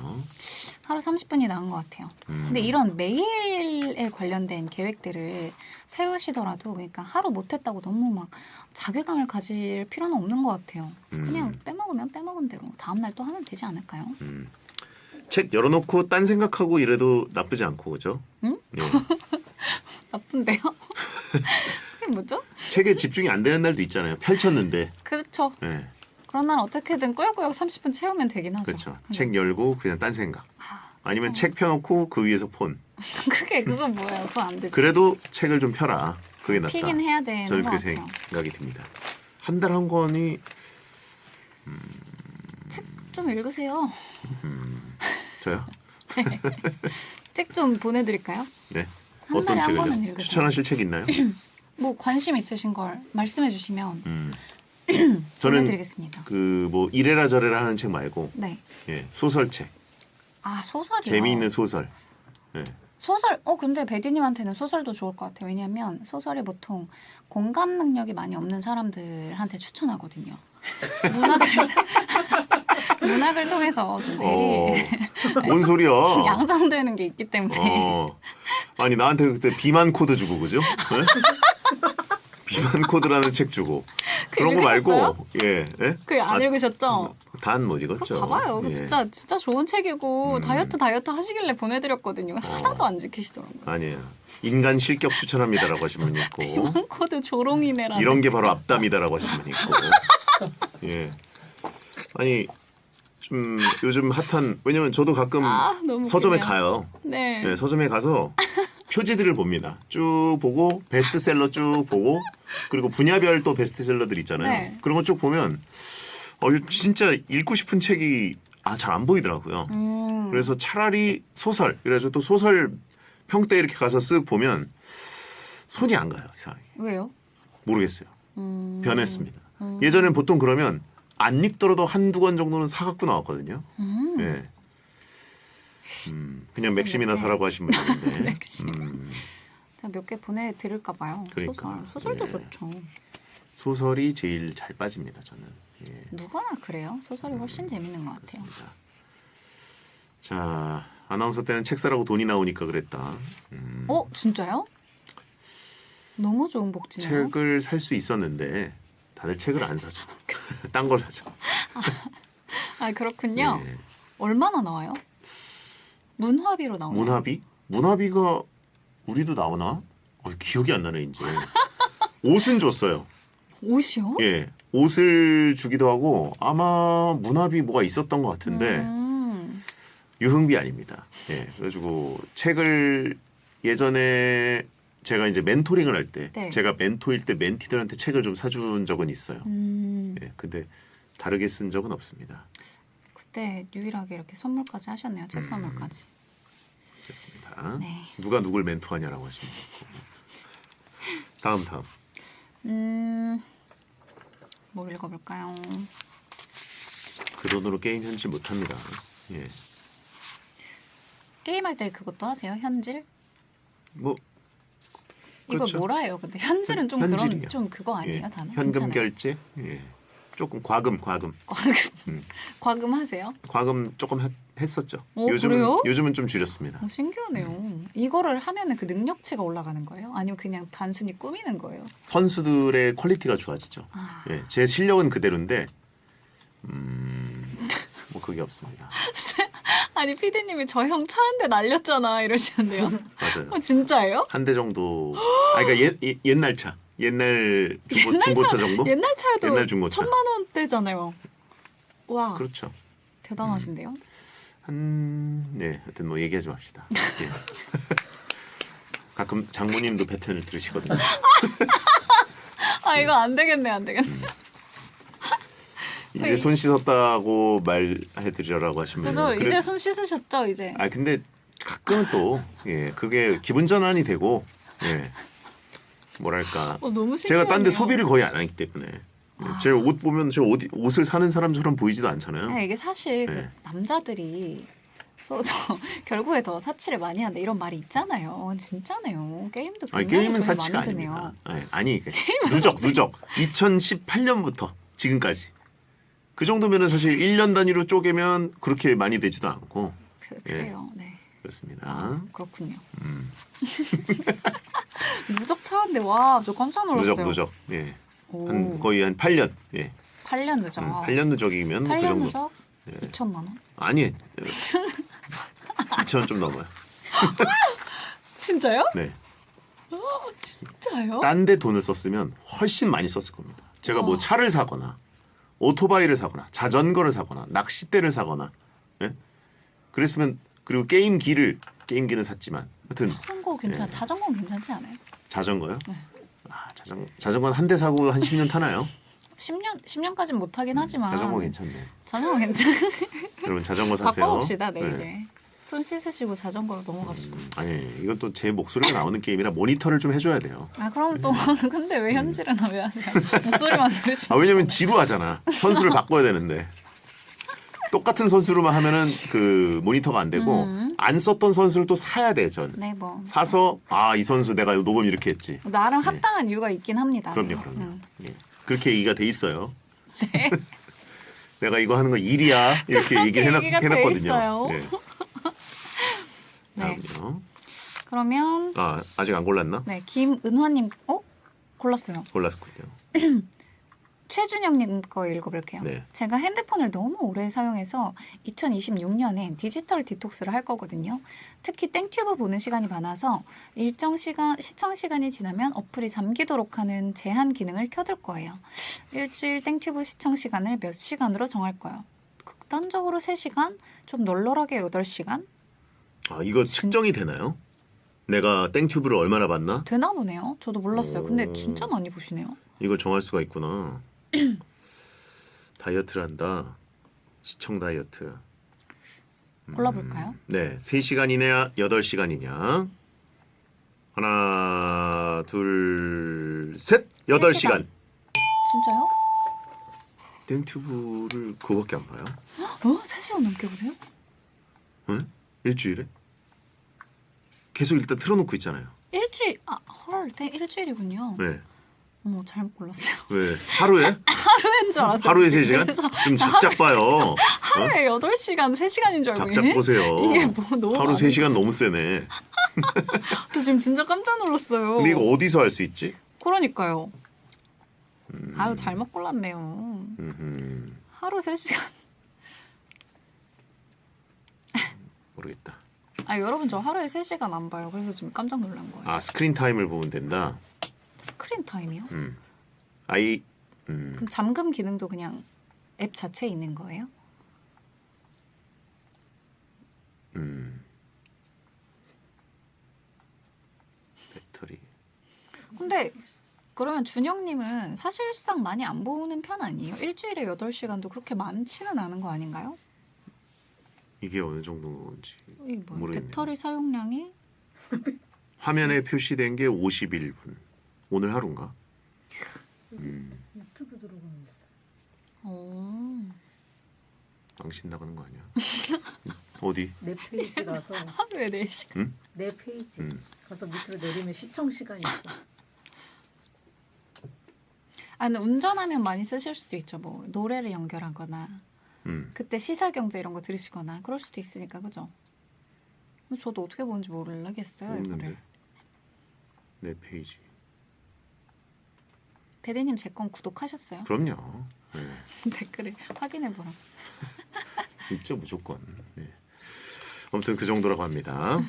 하루 30분이 나은 것 같아요. 근데 이런 매일에 관련된 계획들을 세우시더라도 그러니까 하루 못했다고 너무 막 자괴감을 가질 필요는 없는 것 같아요. 그냥 빼먹으면 빼먹은 대로 다음날 또 하면 되지 않을까요? 책 열어놓고 딴 생각하고 이래도 나쁘지 않고, 그죠? 응? 예. 나쁜데요? 그게 뭐죠? 책에 집중이 안 되는 날도 있잖아요. 펼쳤는데. 그렇죠. 예. 그런 날 어떻게든 꾸역꾸역 30분 채우면 되긴 하죠. 그렇죠. 근데 책 열고 그냥 딴 생각. 아니면 책 펴놓고 그 위에서 폰. 그건 뭐예요? 그거 안 되죠. 그래도 책을 좀 펴라. 그게 낫다. 피긴 해야 되는 저는 것 그렇게 같아요. 생각이 듭니다. 한 달 한 권이 책 좀 읽으세요. 저요? 책 좀 보내드릴까요? 네. 한 어떤 달에 한 책을요? 권은 읽으세요. 추천하실 책 있나요? 뭐 관심 있으신 걸 말씀해 주시면 저는 보내드리겠습니다. 그 뭐 이래라 저래라 하는 책 말고 네. 예, 소설책. 아 소설이요. 재미있는 소설. 예. 소설. 근데 베디님한테는 소설도 좋을 것 같아요. 왜냐하면 소설이 보통 공감 능력이 많이 없는 사람들한테 추천하거든요. 문학을 통해서 좀 뭔 소리야? 양성되는 게 있기 때문에. 아니 나한테 그때 비만 코드 주고 그죠? 네? 비만 코드라는 책 주고 그런 거 말고 예, 예? 그 안 읽으셨죠? 단 못 읽었죠. 그거 봐봐요. 그거 예. 진짜 좋은 책이고 다이어트 하시길래 보내드렸거든요. 하나도 안 지키시더라고요. 아니에요. 인간 실격 추천합니다라고 하신 분 있고 코드 조롱이네라는. 이런 게 바로 앞담이다라고 하신 분 있고 예. 아니 좀 요즘 핫한 왜냐면 저도 가끔 너무 서점에 웃기네요. 가요. 네. 네, 서점에 가서 표지들을 봅니다. 쭉 보고 베스트셀러 쭉 보고 그리고 분야별 또 베스트셀러들 있잖아요. 네. 그런 거 쭉 보면 이거 진짜 읽고 싶은 책이 잘 안 보이더라고요. 그래서 차라리 소설 그래서 또 소설 평대 이렇게 가서 쓱 보면 손이 안 가요. 이상하게. 왜요? 모르겠어요. 변했습니다. 예전엔 보통 그러면 안 읽더라도 한두 권 정도는 사갖고 나왔거든요. 네. 그냥 맥심이나 사라고 하신 분이 있는데. 맥심. 제가 몇 개 보내드릴까 봐요. 그러니까. 소설도 예. 좋죠. 소설이 제일 잘 빠집니다. 저는. 예. 누구나 그래요. 소설이 훨씬 재밌는 것 같아요. 그렇습니다. 자, 아나운서 때는 책 사라고 돈이 나오니까 그랬다. 진짜요? 너무 좋은 복지네요. 책을 살 수 있었는데 다들 책을 안 사죠. 딴 걸 사죠. 그렇군요. 예. 얼마나 나와요? 문화비로 나오나요? 문화비? 문화비가 우리도 나오나? 기억이 안 나네 이제. 옷은 줬어요. 옷이요? 예, 옷을 주기도 하고 아마 문화비 뭐가 있었던 것 같은데 유흥비 아닙니다. 예, 그래가지고 책을 예전에 제가 이제 멘토링을 할 때 네. 제가 멘토일 때 멘티들한테 책을 좀 사준 적은 있어요. 예, 근데 다르게 쓴 적은 없습니다. 그때 유일하게 이렇게 선물까지 하셨네요. 책 선물까지. 됐습니다. 네. 누가 누굴 멘토하냐라고 하시면 다음. 뭐 읽어볼까요? 그 돈으로 게임 현질 못합니다. 예. 게임할 때 그것도 하세요? 현질? 뭐 이걸 그렇죠. 뭐라 해요? 근데 현질은 좀 현질이요. 그런 좀 그거 아니에요, 예. 단어? 현금 괜찮아요? 결제. 예. 조금 과금. 과금 음. 과금 하세요? 과금 조금 했었죠. 오, 그래요? 요즘은 좀 줄였습니다. 신기하네요. 이거를 하면은 그 능력치가 올라가는 거예요? 아니면 그냥 단순히 꾸미는 거예요? 선수들의 퀄리티가 좋아지죠. 아. 예. 제 실력은 그대로인데 뭐 그게 없습니다. 아니 피디님이 저 형 차 한 대 날렸잖아 이러시는데요. 맞아요. 진짜예요? 한 대 정도. 그러니까 옛날 차. 옛날 중고차 정도? 옛날 차에도 옛날 중고차. 1,000만 원대잖아요. 와 그렇죠. 대단하신데요. 하여튼 뭐 얘기하지 맙시다. 예. 가끔 장모님도 배텐을 들으시거든요. 아 이거 안 되겠네 안 되겠네. 이제 손 씻었다고 말해드리라고 하시면. 그죠? 이제 손 씻으셨죠 이제. 근데 가끔은 또 그게 기분 전환이 되고 뭐랄까. 너무 제가 딴 데 신기하네요. 소비를 거의 안 하기 때문에. 제가 옷 보면 저 옷을 사는 사람처럼 보이지도 않잖아요. 이게 사실 그 네. 남자들이 결국에 더 사치를 많이 한다 이런 말이 있잖아요. 진짜네요. 게임도 아니, 굉장히 게임은 돈이 사치가 많이 드네요. 아닙니다. 아니 누적 2018년부터 지금까지 그 정도면은 사실 1년 단위로 쪼개면 그렇게 많이 되지도 않고 그래요. 네. 그렇습니다. 그렇군요. 누적 차인데 와, 저 깜짝 놀랐어요. 누적 예. 오. 거의 한 8년 8년 누적. 8년 누적이면 그 8년 정도. 누적 2천만 원. 아니 2천 좀 넘어요. 진짜요? 네. 진짜요? 딴 데 돈을 썼으면 훨씬 많이 썼을 겁니다. 제가 뭐 차를 사거나 오토바이를 사거나 자전거를 사거나 낚싯대를 사거나 그랬으면 그리고 게임기는 샀지만 하여튼 자전거 괜찮. 자전거는 괜찮지 않아요? 자전거요? 자전거는 한 대 사고 한 10년 타나요? 10년까지는 못 하긴 하지만 자전거 괜찮네. 자전거 괜찮. 여러분 자전거 사세요. 바꿔봅시다. 네, 이제 손 씻으시고 자전거로 넘어갑시다. 아니 이건 또 제 목소리가 나오는 게임이라 모니터를 좀 해줘야 돼요. 그럼 또 근데 왜 현질은 왜 하세요? 목소리만 들으시면. 왜냐면 지루하잖아. 선수를 바꿔야 되는데 똑같은 선수로만 하면은 그 모니터가 안 되고 안 썼던 선수를 또 사야 돼 전. 네, 뭐 사서 이 선수 내가 녹음 이렇게 했지. 나름 합당한 이유가 있긴 합니다. 그럼요. 예. 그렇게 얘기가 돼 있어요. 내가 이거 하는 거 일이야 이렇게 얘기를 얘기가 돼 해놨거든요. 있어요. 예. 네. 다음요. 그러면 아직 안 골랐나? 네, 김은화님 골랐어요. 골랐군요. 최준영님 거 읽어볼게요. 네. 제가 핸드폰을 너무 오래 사용해서 2026년엔 디지털 디톡스를 할 거거든요. 특히 땡튜브 보는 시간이 많아서 일정 시간 시청 시간이 지나면 어플이 잠기도록 하는 제한 기능을 켜둘 거예요. 일주일 땡튜브 시청 시간을 몇 시간으로 정할 거예요. 극단적으로 3시간, 좀 널널하게 8시간? 이거 측정이 되나요? 내가 땡튜브를 얼마나 봤나? 되나 보네요. 저도 몰랐어요. 근데 진짜 많이 보시네요. 이걸 정할 수가 있구나. 다이어트를 한다. 시청 다이어트. 골라볼까요? 네, 3시간이냐 8시간이냐. 하나, 둘, 셋. 8시간. 진짜요? 땡튜브를 그거밖에 안 봐요? 3시간 넘게 보세요? 응? 일주일에? 계속 일단 틀어놓고 있잖아요. 일주일, 일주일이군요. 네. 어머, 잘못 골랐어요. 왜? 하루에? 하루인 줄 알았어요. 하루에 3시간? 그래서 좀 작작 봐요. 하루에 8시간, 3시간인 줄 알고. 작작 보세요. 이게 뭐 너무 하루 많아요. 3시간 너무 세네. 저 지금 진짜 깜짝 놀랐어요. 근데 이거 어디서 할 수 있지? 그러니까요. 아유, 잘못 골랐네요. 음흠, 하루 3시간. 모르겠다. 여러분 저 하루에 3시간 안 봐요. 그래서 지금 깜짝 놀란 거예요. 스크린 타임을 보면 된다. 스크린 타임이요? 그럼 그럼 잠금 기능도 그냥 앱 자체에 있는 거예요? 배터리. 근데 그러면 준영님은 사실상 많이 안 보는 편 아니에요? 일주일에 8시간도 그렇게 많지는 않은 거 아닌가요? 이게 어느 정도인지 이게 뭐예요? 모르겠네요. 배터리 사용량이 화면에 표시된 게 51분. 오늘 하루인가? 유튜브 들어가면 있어. 망신 나가는 거 아니야? 어디? 내 페이지 가서 하루에 4시간. 응? 내 페이지 가서 밑으로 내리면 시청 시간이 있어. 아, 근데 운전하면 많이 쓰실 수도 있죠. 뭐 노래를 연결하거나 그때 시사 경제 이런 거 들으시거나 그럴 수도 있으니까 그죠? 근데 저도 어떻게 보는지 모르겠어요 없는데. 이거를. 내 페이지. 대대님 제 건 구독하셨어요? 그럼요. 네. 지금 댓글을 확인해 보라. 있죠 무조건. 네. 아무튼 그 정도라고 합니다.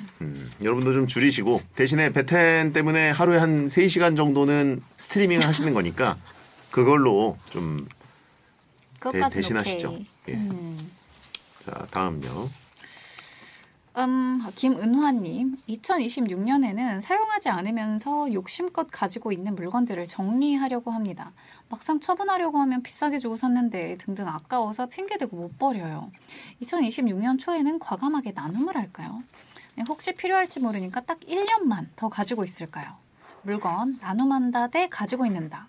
여러분도 좀 줄이시고 대신에 베텐 때문에 하루에 한 3시간 정도는 스트리밍을 하시는 거니까 그걸로 좀 그것까지는 대신하시죠. 오케이. 예. 자 다음요. 김은화님, 2026년에는 사용하지 않으면서 욕심껏 가지고 있는 물건들을 정리하려고 합니다. 막상 처분하려고 하면 비싸게 주고 샀는데 등등 아까워서 핑계대고 못 버려요. 2026년 초에는 과감하게 나눔을 할까요? 네, 혹시 필요할지 모르니까 딱 1년만 더 가지고 있을까요? 물건 나눔한다 대 가지고 있는다.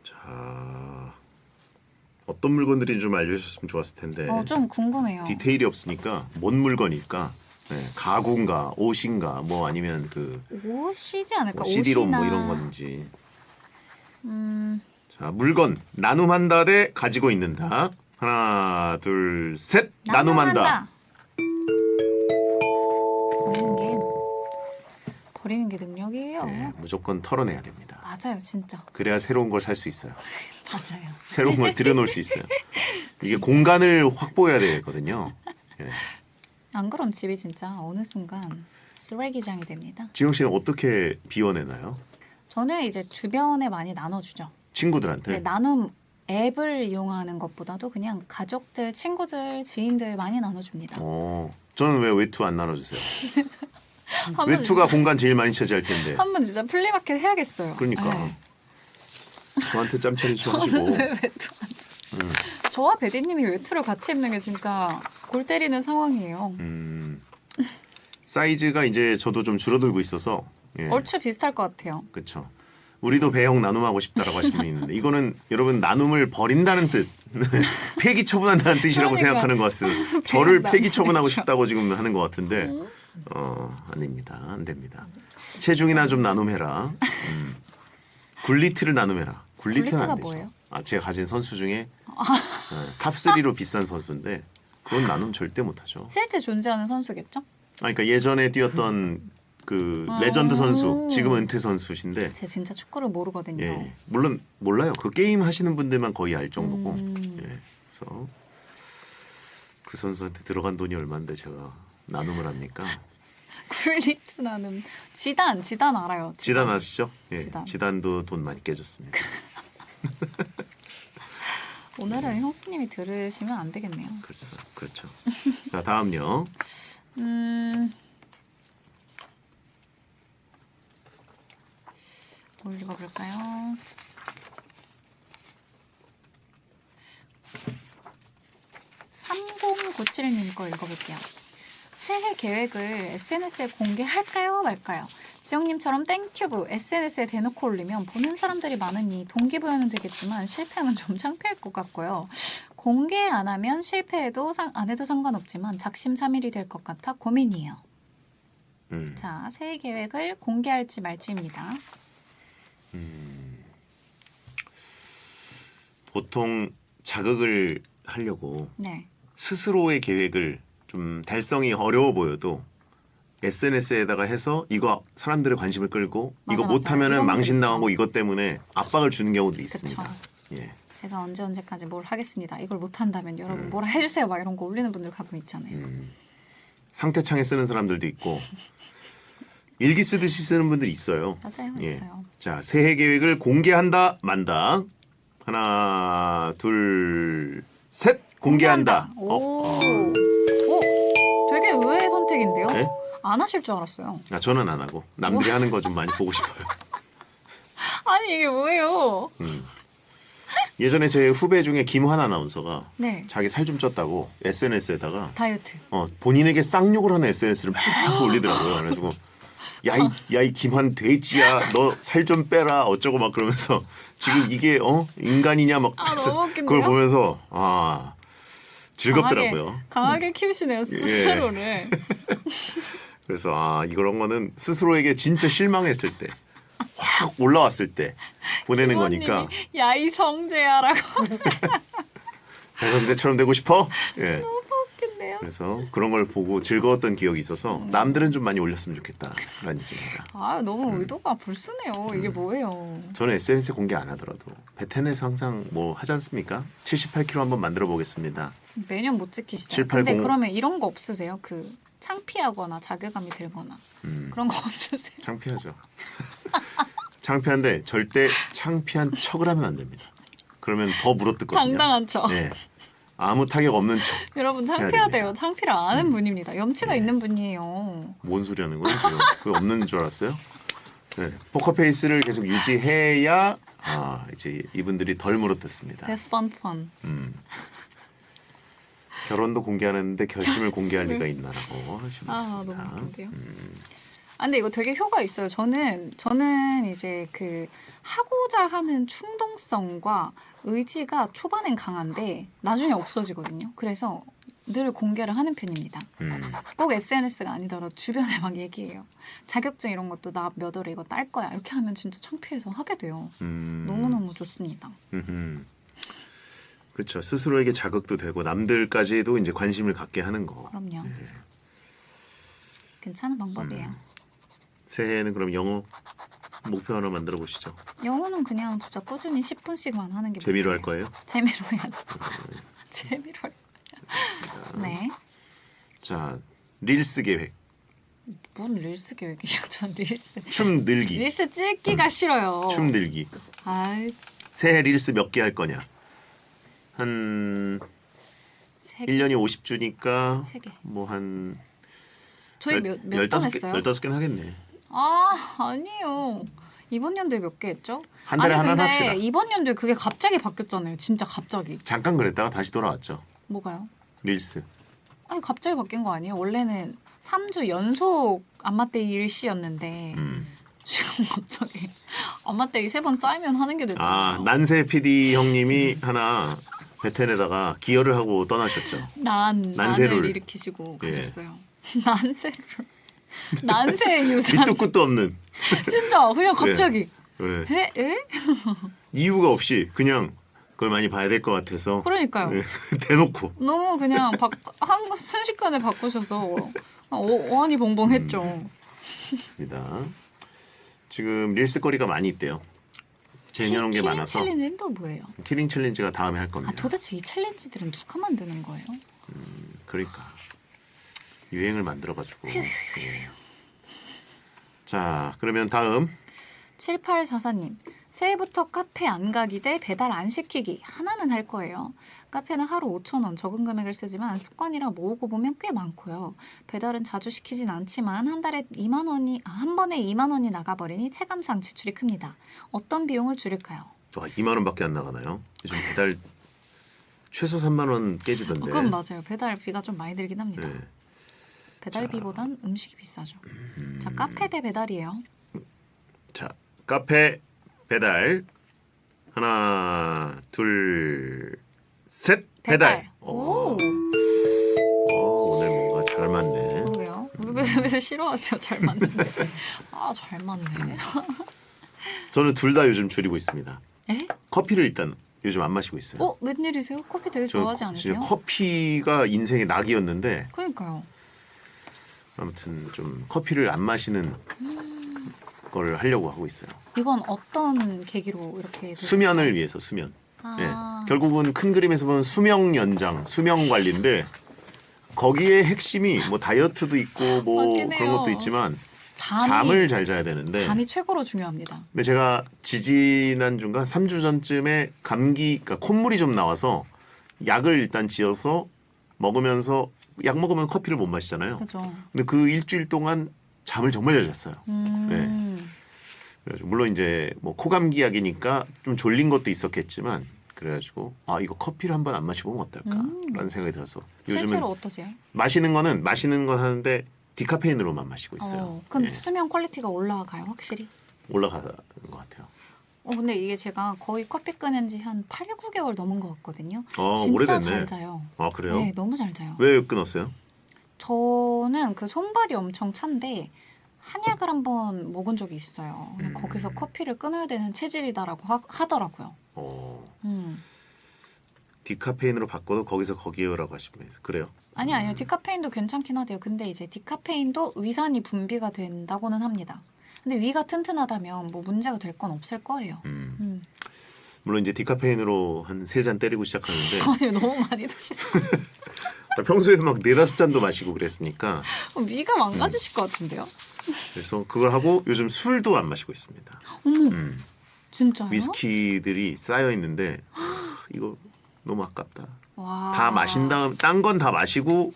자 어떤 물건들인지 좀 알려주셨으면 좋았을 텐데 좀 궁금해요. 디테일이 없으니까 뭔 물건일까? 네, 가구인가 옷인가 뭐 아니면 그 옷이지 않을까? 뭐 CD롬 옷이나 뭐 이런 건지. 자 물건 나눔한다 대 가지고 있는다. 하나 둘 셋 나눔한다. 버리는 게 능력이에요. 네, 무조건 털어내야 됩니다. 맞아요, 진짜. 그래야 새로운 걸 살 수 있어요. 맞아요. 새로운 걸 들여놓을 수 있어요. 이게 공간을 확보해야 되거든요. 예. 안 그럼 집이 진짜 어느 순간 쓰레기장이 됩니다. 지영 씨는 어떻게 비워내나요? 저는 이제 주변에 많이 나눠주죠. 친구들한테? 네, 나눔 앱을 이용하는 것보다도 그냥 가족들, 친구들, 지인들 많이 나눠줍니다. 저는 왜 외투 안 나눠주세요? 한번 외투가 공간 제일 많이 차지할 텐데. 한번 진짜 플리마켓 해야겠어요. 그러니까 네. 저한테 짬처리 좀 하시고. 저는 왜 외투 안 줘? 저와 베디님이 외투를 같이 입는 게 진짜 골 때리는 상황이에요. 사이즈가 이제 저도 좀 줄어들고 있어서. 예. 얼추 비슷할 것 같아요. 그렇죠. 우리도 배영 나눔하고 싶다라고 하시는 분이 있는데 이거는 여러분 나눔을 버린다는 뜻, 폐기 처분한다는 뜻이라고 그러니까. 생각하는 것 같습니다. 저를 배영 폐기 처분하고 나눔이죠. 싶다고 지금 하는 것 같은데 아닙니다. 안 됩니다. 체중이나 좀 나눔해라. 굴리트를 나눔해라. 굴리트는 굴리트가 안 되죠. 뭐예요? 제가 가진 선수 중에 탑3로 비싼 선수인데 그건 나눔 절대 못하죠. 실제 존재하는 선수겠죠? 그러니까 예전에 뛰었던 그 레전드 선수, 지금 은퇴 선수신데 제가 진짜 축구를 모르거든요. 예, 물론 몰라요. 그 게임 하시는 분들만 거의 알 정도고. 예, 그래서 그 선수한테 들어간 돈이 얼마인데 제가 나눔을 합니까? 굴리트 나눔. 지단 알아요. 지단 아시죠? 예, 지단. 지단도 돈 많이 깨졌습니다. 오늘은 형수님이 들으시면 안 되겠네요. 그렇죠. 자 다음요. 뭘 읽어볼까요? (3097님) 거 읽어볼게요. 새해 계획을 SNS에 공개할까요 말까요? 지영님처럼 땡튜브 SNS에 대놓고 올리면 보는 사람들이 많으니 동기부여는 되겠지만 실패하면 좀 창피할 것 같고요. 공개 안 하면 실패해도 안 해도 상관없지만 작심삼일이 될 것 같아 고민이에요. 자, 새해 계획을 공개할지 말지입니다. 보통 자극을 하려고 네. 스스로의 계획을 좀 달성이 어려워 보여도 SNS에다가 해서 이거 사람들의 관심을 끌고 맞아, 이거 맞아. 못하면은 이런 망신당하고 분들 이것 때문에 압박을 주는 경우도 있습니다. 그쵸. 예. 제가 언제까지 뭘 하겠습니다. 이걸 못한다면 여러분 뭐라 해주세요. 막 이런 거 올리는 분들 가끔 있잖아요. 상태창에 쓰는 사람들도 있고 일기 쓰듯이 쓰는 분들이 있어요. 맞아요. 예. 있어요. 자, 새해 계획을 공개한다, 만다. 하나, 둘, 셋. 공개한다. 오. 되게 의외의 선택인데요? 네? 안 하실 줄 알았어요. 저는 안 하고 남들이 하는 거 좀 많이 보고 싶어요. 아니 이게 뭐예요? 예전에 제 후배 중에 김환 아나운서가 네. 자기 살 좀 쪘다고 SNS에다가 다이어트. 본인에게 쌍욕을 하는 SNS를 막 올리더라고요. 그래가지고 야이 김한 돼지야 너 살 좀 빼라 어쩌고 막 그러면서 지금 이게 인간이냐 막 너무 웃긴데요? 그걸 보면서 즐겁더라고요. 강하게 키우시네요 스스로를. 그래서 이런 거는 스스로에게 진짜 실망했을 때 확 올라왔을 때 보내는 거니까. 야이 성재야라고. 배성재처럼 되고 싶어? 예. 너무 웃긴데요. 그래서 그런 걸 보고 즐거웠던 기억이 있어서 남들은 좀 많이 올렸으면 좋겠다라는 얘기입니다. 너무 의도가 불순해요. 이게 뭐예요? 저는 SNS에 공개 안 하더라도 베텐에서 항상 뭐 하지 않습니까? 78kg 한번 만들어 보겠습니다. 매년 못 지키시죠. 780. 근데 그러면 이런 거 없으세요? 그 창피하거나 자괴감이 들거나 그런 거 없으세요? 창피하죠. 창피한데 절대 창피한 척을 하면 안 됩니다. 그러면 더 물어뜯거든요. 당당한 척. 네. 아무 타격 없는 척. 여러분 해야 창피하대요. 됩니다. 창피를 안 하는 분입니다. 염치가 있는 분이에요. 뭔 소리 하는 거예요? 지금? 그거 없는 줄 알았어요? 네. 포커페이스를 계속 유지해야 이제 이분들이 덜 물어뜯습니다. Have fun. 결혼도 공개하는데 결심을 공개할 리가 있나라고 너무 하시습니다. 웃긴데요. 근데 이거 되게 효과 있어요. 저는 이제 그 하고자 하는 충동성과 의지가 초반엔 강한데 나중에 없어지거든요. 그래서 늘 공개를 하는 편입니다. 꼭 SNS가 아니더라도 주변에 막 얘기해요. 자격증 이런 것도 나 몇 월에 이거 딸 거야. 이렇게 하면 진짜 창피해서 하게 돼요. 너무너무 좋습니다. 그렇죠. 스스로에게 자극도 되고 남들까지도 이제 관심을 갖게 하는 거. 그럼요. 괜찮은 방법이에요. 새해에는 그럼 영어 목표 하나 만들어 보시죠. 영어는 그냥 진짜 꾸준히 10분씩만 하는 게 재미로 할 목표예요. 거예요? 재미로 해야죠. 재미로 할 거예요. 네. 자, 릴스 계획. 뭔 릴스 계획이에요? 전 릴스. 춤 늘기. 릴스 찍기가 싫어요. 춤 늘기. 아이, 새해 릴스 몇 개 할 거냐? 한 1년이 50주니까 세 개. 뭐 한 저희 몇번 했어요? 15개는 하겠네. 아니에요. 이번 연도에 몇 개 했죠? 한 달에 하나는 근데 합시다. 이번 연도에 그게 갑자기 바뀌었잖아요. 진짜 갑자기. 잠깐 그랬다가 다시 돌아왔죠. 뭐가요? 릴스. 아니 갑자기 바뀐 거 아니에요? 원래는 3주 연속 안마떼이 일시였는데 지금 갑자기 안마떼이 3번 쌓이면 하는 게 됐잖아요. 난세 PD 형님이 하나 베텐에다가 기여를 하고 떠나셨죠. 난세를. 난을 일으키시고 예. 가셨어요. 난세의 유산. 밑도 끝도 없는. 진짜 그냥 갑자기. 네. 에? 이유가 없이 그냥 그걸 많이 봐야 될 것 같아서. 그러니까요. 네. 대놓고. 너무 그냥 순식간에 바꾸셔서 어안이 벙벙했죠. 있습니다. 지금 릴스 거리가 많이 있대요. 쟁여놓은 게 많아서. 키링 챌린지는 또 뭐예요? 키링 챌린지가 다음에 할 겁니다. 도대체 이 챌린지들은 누가 만드는 거예요? 그러니까 유행을 만들어가지고. 네. 자, 그러면 다음 7844님 새해부터 카페 안 가기 대 배달 안 시키기 하나는 할 거예요. 카페는 하루 5,000원 적은 금액을 쓰지만 습관이라 모으고 보면 꽤 많고요. 배달은 자주 시키진 않지만 한 달에 2만 원이 한 번에 2만 원이 나가버리니 체감상 지출이 큽니다. 어떤 비용을 줄일까요? 2만 원밖에 안 나가나요? 요즘 배달 최소 3만 원 깨지던데. 그건 맞아요. 배달비가 좀 많이 들긴 합니다. 네. 배달비보단 음식이 비싸죠. 자, 카페 대 배달이에요. 자, 카페 배달 하나, 둘, 셋 배달. 오. 오늘 뭔가 잘 맞네. 그러게요. 왜 싫어하세요? 잘 맞는데. 잘 맞네. 저는 둘 다 요즘 줄이고 있습니다. 에? 커피를 일단 요즘 안 마시고 있어요. 웬일이세요? 커피 되게 저 좋아하지 않으세요? 진짜 커피가 인생의 낙이었는데 그러니까요. 아무튼 좀 커피를 안 마시는 걸 하려고 하고 있어요. 이건 어떤 계기로 이렇게 수면을 위해서 수면. 아. 예. 결국은 큰 그림에서 보면 수명 연장, 수명 관리인데 거기에 핵심이 뭐 다이어트도 있고 뭐 맞긴 해요. 그런 것도 있지만 잠을 잘 자야 되는데. 잠이 최고로 중요합니다. 근데 제가 지지난주인가 3주 전쯤에 감기, 그러니까 콧물이 좀 나와서 약을 일단 지어서 먹으면서 약 먹으면 커피를 못 마시잖아요. 그죠. 근데 그 일주일 동안 잠을 정말 잘 잤어요. 네. 그래가지고 물론 이제 뭐 코감기 약이니까 좀 졸린 것도 있었겠지만 그래가지고 이거 커피를 한번 안 마셔보면 어떨까라는 생각이 들어서 요즘은 실제로 어떠세요? 마시는 건 하는데 디카페인으로만 마시고 있어요. 그럼 예, 수면 퀄리티가 올라가요, 확실히? 올라가는 것 같아요. 근데 이게 제가 거의 커피 끊은 지 한 8, 9개월 넘은 것 같거든요. 아, 진짜 오래됐네. 잘 자요. 아 그래요? 네, 너무 잘 자요. 왜 끊었어요? 저는 그 손발이 엄청 찬데 한약을 한번 먹은 적이 있어요. 근데 거기서 커피를 끊어야 되는 체질이다라고 하더라고요. 음. 디카페인으로 바꿔도 거기서 거기에요라고 하시면 그래요? 아니요. 디카페인도 괜찮긴 하대요. 근데 이제 디카페인도 위산이 분비가 된다고는 합니다. 근데 위가 튼튼하다면 뭐 문제가 될 건 없을 거예요. 물론 이제 디카페인으로 한 3잔 때리고 시작하는데 아니, 너무 많이 드시죠. 평소에도 막 4-5잔도 마시고 그랬으니까 위가 망가지실 것 같은데요? 그래서 그걸 하고 요즘 술도 안 마시고 있습니다. 진짜요? 위스키들이 쌓여 있는데 이거 너무 아깝다. 와. 다 마신 다음 딴 건 다 마시고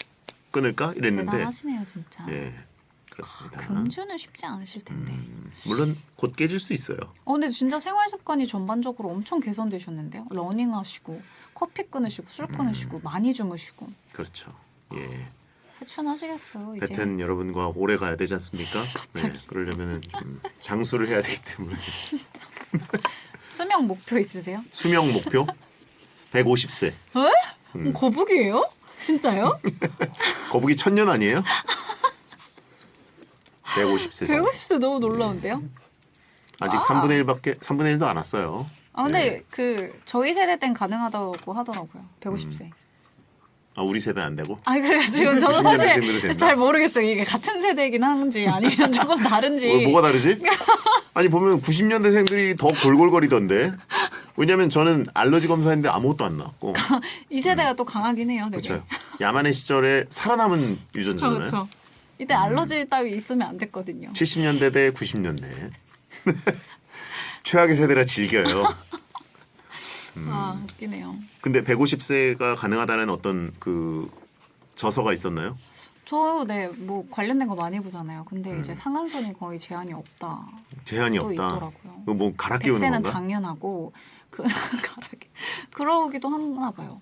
끊을까 이랬는데 대단하시네요, 진짜. 예 그렇습니다. 금주는 쉽지 않으실 텐데. 물론 곧 깨질 수 있어요. 근데 진짜 생활 습관이 전반적으로 엄청 개선되셨는데요. 러닝 하시고 커피 끊으시고 술 끊으시고 많이 주무시고. 그렇죠. 예. 회춘하시겠어요, 이제. 하여튼 여러분과 오래 가야 되지 않습니까? 네, 그러려면은 좀 장수를 해야 되기 때문에 수명 목표 있으세요? 수명 목표 150세. 에? 거북이에요? 진짜요? 거북이 1000년 아니에요? 150세. 150세 너무 놀라운데요? 아직 3분의 1도 안 왔어요. 근데 그 저희 세대 땐 가능하다고 하더라고요. 150세. 아 우리 세대 안 되고? 그래 지금 저는 90년대 사실 생들은 된다? 잘 모르겠어요. 이게 같은 세대이긴 한지 아니면 조금 다른지. 뭐가 다르지? 아니 보면 90년대생들이 더 골골거리던데. 왜냐면 저는 알러지 검사했는데 아무것도 안 나왔고. 이 세대가 또 강하긴 해요. 되게. 그렇죠. 야만의 시절에 살아남은 유전자잖아요. 그렇죠. 이때 알러지 따위 있으면 안 됐거든요. 70년대 대 90년대. 최악의 세대라 즐겨요. 웃기네요. 근데 150세가 가능하다는 어떤 그 저서가 있었나요? 뭐 관련된 거 많이 보잖아요. 근데 이제 상한선이 거의 제한이 없다. 제한이 또 없다. 있더라고요. 그거 뭐 갈아 끼우는 100세는 건가? 당연하고 그러기도 하나 봐요.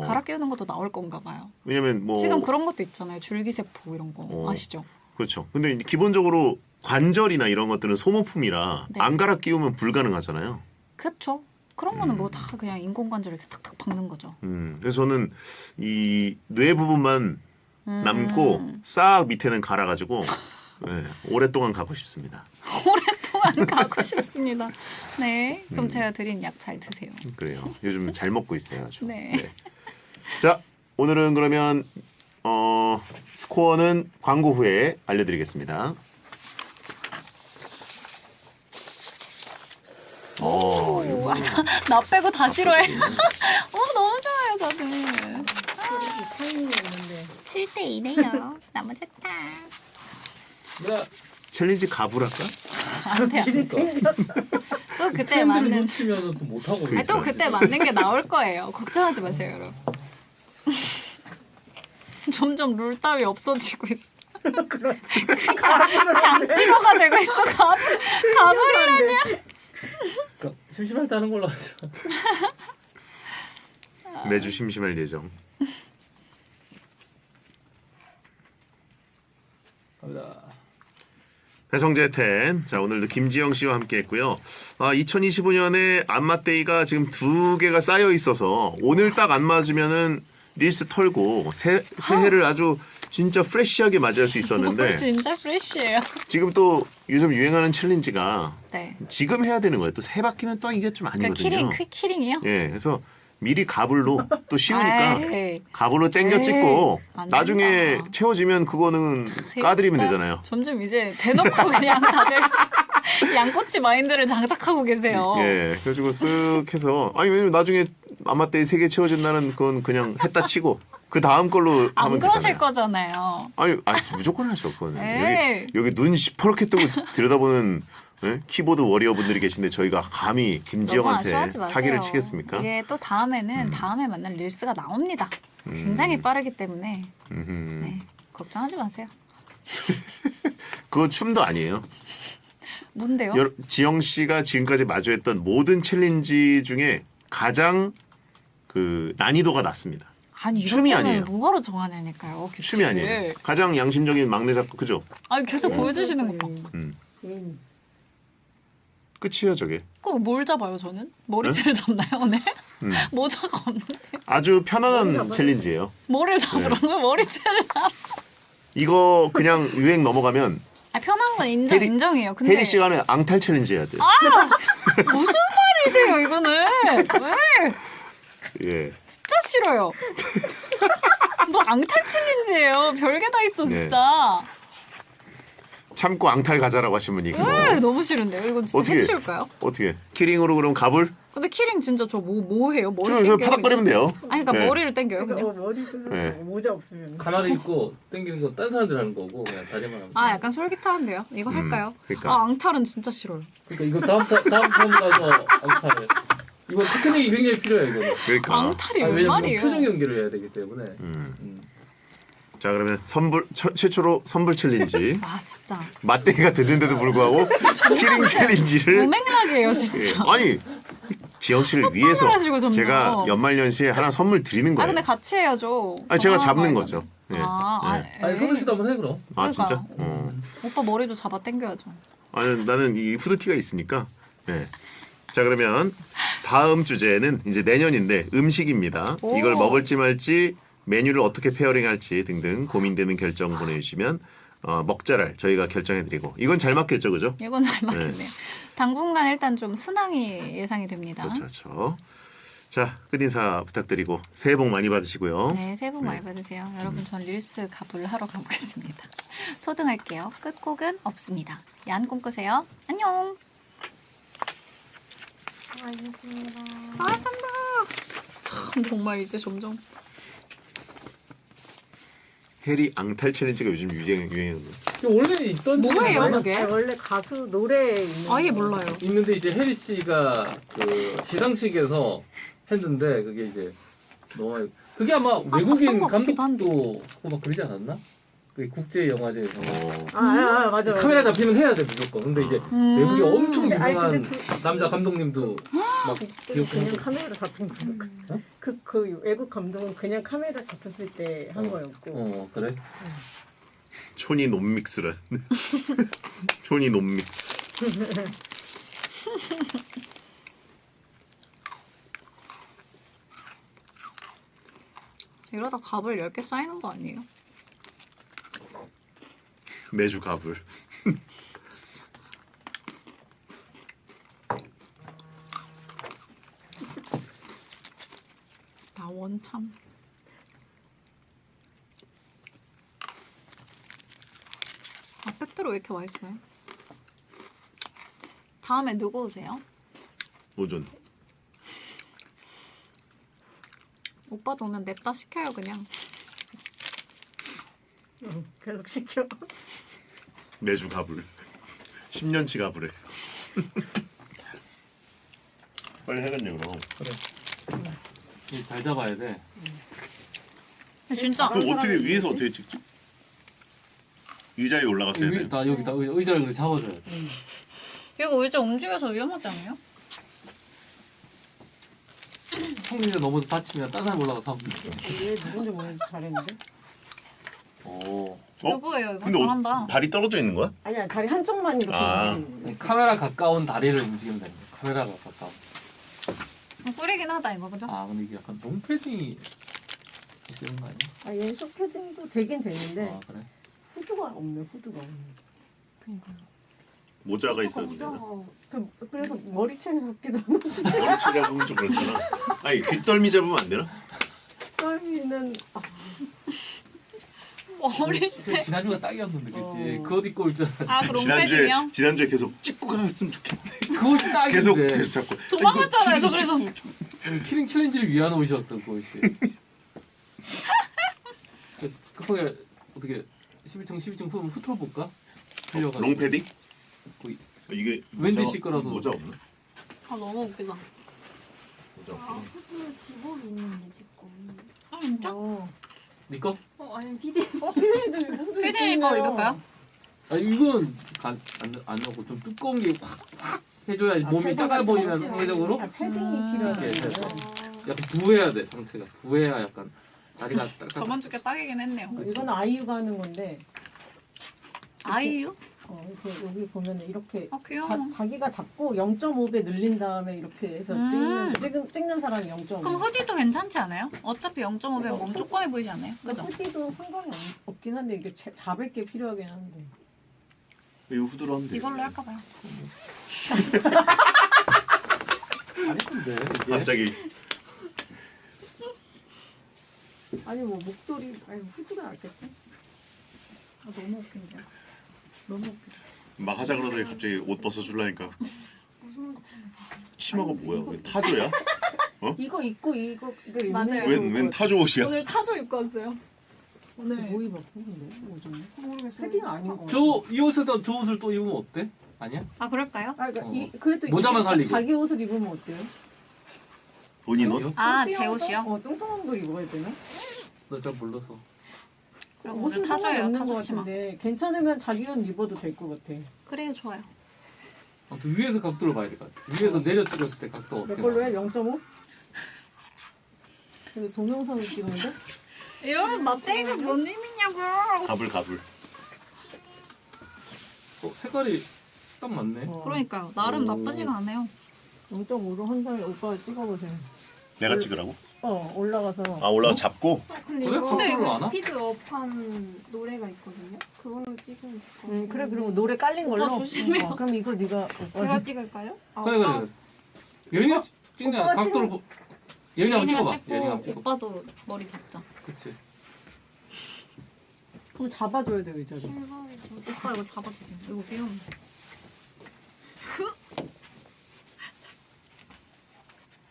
갈아 끼우는 것도 나올 건가 봐요. 왜냐면 뭐 지금 그런 것도 있잖아요. 줄기세포 이런 거 아시죠? 그렇죠. 근데 이제 기본적으로 관절이나 이런 것들은 소모품이라 네. 안 갈아 끼우면 불가능하잖아요. 그렇죠. 그런 거는 뭐 다 그냥 인공관절 이렇게 탁탁 박는 거죠. 그래서 저는 이 뇌 부분만 남고 싹 밑에는 갈아가지고 네, 오랫동안 가고 싶습니다. 오랫동안 가고 싶습니다. 네, 그럼 제가 드린 약 잘 드세요. 그래요. 요즘 잘 먹고 있어요. 아주. 네. 자, 오늘은 그러면 스코어는 광고 후에 알려드리겠습니다. 오, 나 빼고 다 싫어해. 너무 좋아요, 저는. 타이밍이었는데 7대 2네요. 너무 좋다. 나 챌린지 가불할까? 안 돼, 안 돼. 그러니까 또 그때 트렌드를 맞는. 놓치면 또 못하고 아니, 또 그때 맞는 게 나올 거예요. 걱정하지 마세요, 여러분. 점점 룰 따위 없어지고 있어. 양치고가 되고 있어. 가불이라뇨. 그러니까 심심할 때 하는 걸로 하죠. 매주 심심할 예정. 갑니다. 배성재 텐. 자, 오늘도 김지영 씨와 함께 했고요. 2025년에 안맞데이가 지금 2개가 쌓여 있어서 오늘 딱 안 맞으면은 릴스 털고 새해를 아주 진짜 프레시하게 맞이할 수 있었는데 진짜 프레시해요. 지금 또 요즘 유행하는 챌린지가 네. 지금 해야 되는 거예요. 또 세 바퀴는 또 이게 좀 그러니까 아니거든요. 키링이요? 예, 그래서 미리 가불로 또 쉬우니까 에이. 가불로 땡겨 에이, 찍고 안 나중에 된다. 채워지면 그거는 까드리면 진짜 되잖아요. 점점 이제 대놓고 그냥 다들 양꼬치 마인드를 장착하고 계세요. 예, 그래가지고 쓱 해서 아니 왜냐면 나중에 안맞데이 3개 채워진 날은 그건 그냥 했다 치고 그 다음 걸로 안 하면 그러실 되잖아요. 거잖아요. 아니 무조건 하죠 그거는. 에이. 여기 눈 시퍼렇게 뜨고 들여다보는 예? 키보드 워리어 분들이 계신데 저희가 감히 너무 김지영한테 아쉬워하지 마세요. 사기를 치겠습니까? 이게 또 다음에는 다음에 만날 릴스가 나옵니다. 굉장히 빠르기 때문에 네, 걱정하지 마세요. 그거 춤도 아니에요. 뭔데요? 지영 씨가 지금까지 마주했던 모든 챌린지 중에 가장 그 난이도가 낮습니다. 아니 이런 춤이 거는 아니에요. 뭐하러 정하냐니까요. 규칙을. 춤이 아니에요. 가장 양심적인 막내 작가 그죠? 아니 계속 보여주시는 거 봐. 음. 끝이에요 저게. 그럼 뭘 잡아요 저는? 머리채를 잡나요 오늘? 음. 모자가 없는데 아주 편안한 챌린지예요. 뭐를 잡으라고요? 머리채를 잡. 이거 그냥 유행 넘어가면 아 편한 건 인정이에요. 근데 혜리 씨가 하는 앙탈 챌린지 해야 돼. 무슨 말이세요 이거는? 왜? 예. 진짜 싫어요. 뭐 앙탈 챌린지예요. 별게 다 있어 네. 진짜. 참고 앙탈 가자라고 하신 분이 있고. 너무 싫은데요. 이거 진짜 어떻게 해치울까요? 어떻게 키링으로 그럼 갑을? 근데 키링 진짜 저 뭐 해요? 머리 저 땡겨요? 파닥거리면 돼요. 아니 그러니까 네. 머리를 땡겨요 그러니까 그냥. 머리도 네. 모자 없으면. 가마를 입고 당기는 건 딴 사람들 하는 거고 그냥 다리만 하면. 아 약간 솔깃하는데요. 이거 할까요? 그러니까. 아 앙탈은 진짜 싫어요. 그러니까 이거 다음 가서 앙탈을. 이번 테크닉이 굉장히 필요해요 이거는. 그러니까. 앙탈이 웬 왜냐면 말이에요? 표정 연기를 해야 되기 때문에. 자 그러면 최초로 선불 챌린지. 아 진짜 맞대기가 됐는데도 불구하고 키링 챌린지를. 무맥락이에요 예. 진짜. 아니 지영 씨를 위해서 하시고 점점. 제가 연말연시에 하나 선물 드리는 아 거예요. 근데 같이 해야죠. 아니 제가 전화하는 잡는 거 거죠. 예. 아, 예. 아니 선우 씨도 한번 해 그럼. 아 진짜? 그러니까. 오빠 머리도 잡아 당겨야죠. 아니 나는 이 후드티가 있으니까. 예. 자 그러면 다음 주제는 이제 내년인데 음식입니다. 오. 이걸 먹을지 말지 메뉴를 어떻게 페어링할지 등등 고민되는 결정 보내주시면 먹자랄 저희가 결정해드리고 이건 잘 맞겠죠, 그죠? 이건 잘 맞겠네요. 당분간 일단 좀 순항이 예상이 됩니다. 그렇죠, 그렇죠. 자 끝인사 부탁드리고 새해 복 많이 받으시고요. 네, 새해 복 많이 받으세요. 여러분 전 릴스 갑을 하러 가보겠습니다. 소등할게요. 끝곡은 없습니다. 야한 꿈 꾸세요. 안녕. 알겠습니다. 잘했습니다. 참 정말 이제 점점 해리 앙탈 챌린지가 요즘 유행이거든요. 원래는 있던 뭐예요, 챌린지인데 그게? 원래 가수 노래 있는 아예 거. 몰라요. 있는데 이제 혜리 씨가 그 시상식에서 했는데 그게 이제 너무 그게 아마 외국인 봤던 것 같기도 감독도 하고 막 그러지 않았나? 그 국제 영화제에서 맞아. 카메라 잡히면 해야 돼 무조건. 근데 이제 외국에 엄청 근데 아니, 유명한 근데 남자 감독님도 막 그냥 기억해. 카메라 잡힌 거. 그 외국 감독은 그냥 카메라 잡혔을 때 한 거였고. 그래? 촌이 논믹스라. 촌이 논믹스. 이러다 갑을 10개 쌓이는 거 아니에요? 매주 갑을. 나 원참. 아, 빼빼로 왜 이렇게 맛있어요? 다음에 누구 오세요? 오전. 오빠도 오면 냅다 시켜요 그냥. 계속 시켜. 매주 갑을. 10년치 갑을 해. 빨리 해겠네 그럼. 그래. 잘 잡아야 돼. 근데 진짜 그 어떻게 위에서 어떻게 찍지? 의자에 올라가서 해야 돼. 여기다 의자를 그렇게 잡아줘야 돼. 이거 의자 움직여서 위험하지 않아요? 성민이가 넘어서 다치면 딴 사람 올라가서 하면 돼. 얘 누군지 모르는데 잘했는데? 오. 누구예요 이거? 근데 잘한다. 발이 떨어져 있는 거야? 아니야 다리 한쪽만 이렇게. 아. 카메라 가까운 다리를 움직이면 됩니다. 카메라가 가까운. 뿌리긴 하다 이거 그죠? 아 근데 이게 약간 너무 패딩이 있는 거 아니야? 얘 쇼패딩도 되긴 되는데 아 그래? 후드가 없네 후드가 없네. 모자가 있어야 되잖아. 그래서 머리채 잡기도 하고 머리채 잡으면 좀 그렇잖아. 아니 뒷덜미 잡으면 안 되나? 떨미는 머리채. 지난주가 딱이었는데 그치? 그옷 입고 올 줄 알았는데 아 그럼 패딩이요? 지난주에 계속 찍고 갔으면 좋겠네. 그옷이 딱인데 계속 잡고. 도망갔잖아요 저 그래서. 키링 챌린지를 위한 옷이었어 그옷이. 급하게 어떻게 11층 후트로 볼까? 흘려가지고. 롱패딩? 거의 이게 웬디 모자- 씨 거라도. 모자 없나? 아 너무 웃기다. 모자 아, 없구나. 후드 집업이 있는데 제 거. 아 진짜? 네 거? 아니 PD. 패딩 거 입을까요? 아 이건 안 넣고 좀 두꺼운 게 확 해줘야 몸이 작아 보이면 상대적으로 패딩이 필요하다. 이렇게 해서 약간 부해야 돼 상체가 부해야 약간 다리가 딱 저번 주께 딱이긴 했네요. 이건 아이유가 하는 건데 아이유? 이렇게 여기 보면 이렇게 아 귀여워. 자기가 잡고 0.5배 늘린 다음에 이렇게 해서 찍는 사람이 0.5. 그럼 후디도 괜찮지 않아요? 어차피 0.5배 몸 조그매 보이지 않아요? 그죠? 후디도 상관이 없긴 한데 이게 잡을 게 필요하긴 한데. 이거 후드로 하면 돼. 이걸로 할까 봐요. 안 예쁜데 이게. 갑자기 아니 뭐 목도리 아니 후드가 낫겠지? 아, 너무 웃긴데. 너무 웃기다. 막 하자 그러더니 갑자기 옷 벗어주려니까. 무슨 치마가 뭐야? 왜 타조야? 이거 입고 이거 맞아요. 웬 타조 옷이야? 오늘 타조 입고 왔어요. 오늘 뭐 입었어 근데 요즘에? 모르겠어요. 패딩 아닌 거. 이 옷에다 저 옷을 또 입으면 어때? 아니야? 아 그럴까요? 아 그러니까 그래도 모자만 이게 살리고. 자기 옷을 입으면 어때요? 본인 옷? 아 제 옷이요? 뚱뚱한 걸 입어야 되나? 나 잘 몰라서. 그럼 오늘 타조예요. 없는 것 타조 치마. 같은데 괜찮으면 자기 옷 입어도 될 것 같아. 그래요 좋아요. 아무튼 위에서 각도를 봐야 될 것 같아. 위에서 내려 찍었을 때 각도 어때? 내 걸로 해? 0.5? 근데 동영상을 찍는데? 이러면 맞대이가 뭔 의미냐고. 가불. 색깔이 딱 맞네. 그러니까요. 나름 나쁘지가 않아요. 0.5로 한 다음에 오빠가 찍어보세요. 내가 찍으라고? 올라가서. 아 올라가 잡고. 근데 그래? 이거 컨트롤 안 그 하? 스피드업한 노래가 있거든요. 그걸로 찍으면 될 것 같아요. 그래 그럼 노래 깔린 걸로. 조심해요. 그럼 이걸 네가 제가 찍을까요? 그래. 예은이가 찍냐? 오빠가 각도를 예은이 한번 예인이가 찍어봐. 예은이 한번 찍고 찍어봐. 오빠도 머리 잡자. 그치. 그거 잡아줘야 돼 의자를. 신발이 좀 오빠 이거 잡아주세요. 이거 위험해.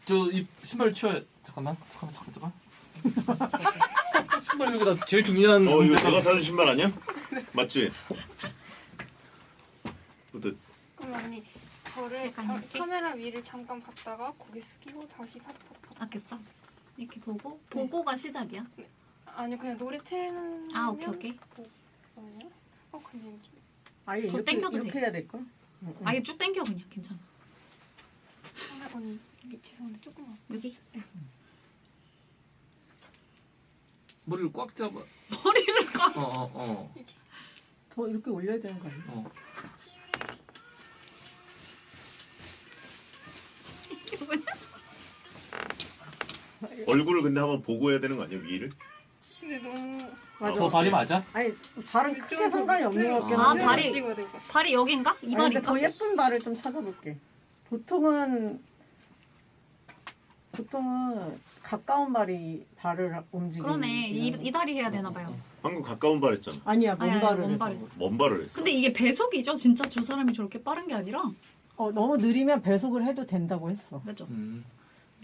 저 이 신발 치워야 잠깐만. 신발 여기다 제일 중요한 이거 문제가 내가 사준 신발 아니야? 맞지? 후드. 그럼 언니 저를 약간 이렇게? 카메라 위를 잠깐 봤다가 고개 숙이고 다시 팟팟팟. 알겠어. 이렇게 보고가 시작이야? 아니 그냥 노래 틀는. 아 오케이. 보거든요. 근데 좀 아예 저 이렇게, 땡겨도 이렇게 돼. 해야 될걸? 아예 쭉 당겨 그냥 괜찮아. 언니 이게 죄송한데 조금만. 여기 머리를 꽉 잡아. 머리를 꽉. 더 이렇게 올려야 되는 거 아니야? 얼굴을 근데 한번 보고 해야 되는 거 아니야 위를? 근데 너무 저 발이 맞아? 아니 발은 크게 상관이 없는 것 같긴 아, 한데. 발이- 찍어야 될 것 같아. 발이 여긴가? 이 아니, 근데 발인가? 더 예쁜 발을 좀 찾아볼게. 보통은 가까운 발을 움직이는. 그러네. 이 다리 해야 되나 봐요. 방금 가까운 발 했잖아. 아니야 먼 아니, 발을 먼 해서. 발을 했어. 먼 발을 했어. 근데 이게 배속이죠? 진짜 저 사람이 저렇게 빠른 게 아니라. 너무 느리면 배속을 해도 된다고 했어. 맞죠? 음.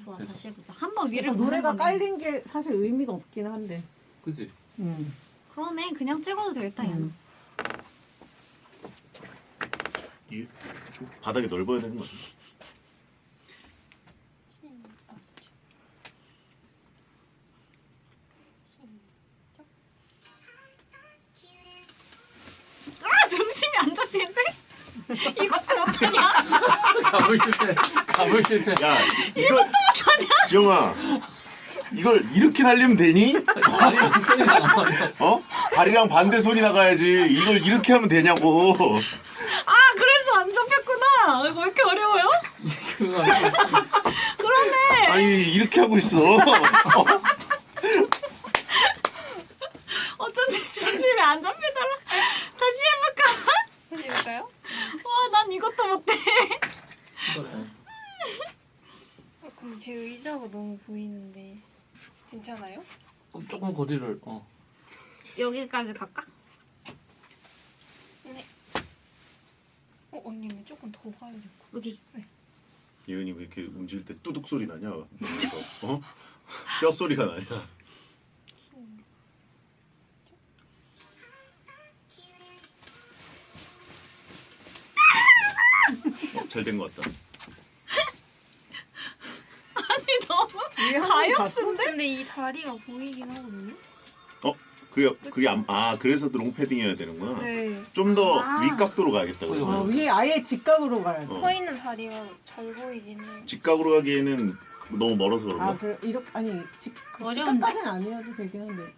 좋아 그래서. 다시 해보자. 한번 위를 그래서 보는 노래가 건데. 깔린 게 사실 의미가 없긴 한데. 그지? 그러네. 그냥 찍어도 되겠다 얘는. 좀 바닥이 넓어야 되는 거 아니야? 아 중심이 안 잡히는데? 이것도 못하냐? 가볼 실패. 야 이거 지영아 이걸 이렇게 날리면 되니? 발이랑 손이 나가. 발이랑 반대 손이 나가야지. 이걸 이렇게 하면 되냐고. 아 그래서 안 잡혔구나. 이거 왜 이렇게 어려워요? 그러네. 아니 이렇게 하고 있어. 어쩐지 중심이 안 잡히더라. 다시 해볼까? 다시 해볼까요? 와 난 이것도 못해. 그럼 제 의자가 너무 보이는데 괜찮아요? 조금 거리를 여기까지 갈까? 네. 언니 근데 조금 더 가야 될 것 여기. 예은이 왜 이렇게 움직일 때 뚜둑 소리 나냐? 그래서 뼈 소리가 나냐? 잘 된 것 같다. 아니 너무 가엾은데? 근데 이 다리가 보이긴 하거든요. 그게 그래서 롱 패딩해야 되는구나. 네. 좀 더 윗각도로 가야겠다. 그죠. 위에 아예 직각으로 가야지. 서 있는 다리가 잘 보이긴 해. 직각으로 가기에는 너무 멀어서 그런가? 아 그래 이렇게 아니 어려운데? 직각까지는 아니어도 되긴 한데.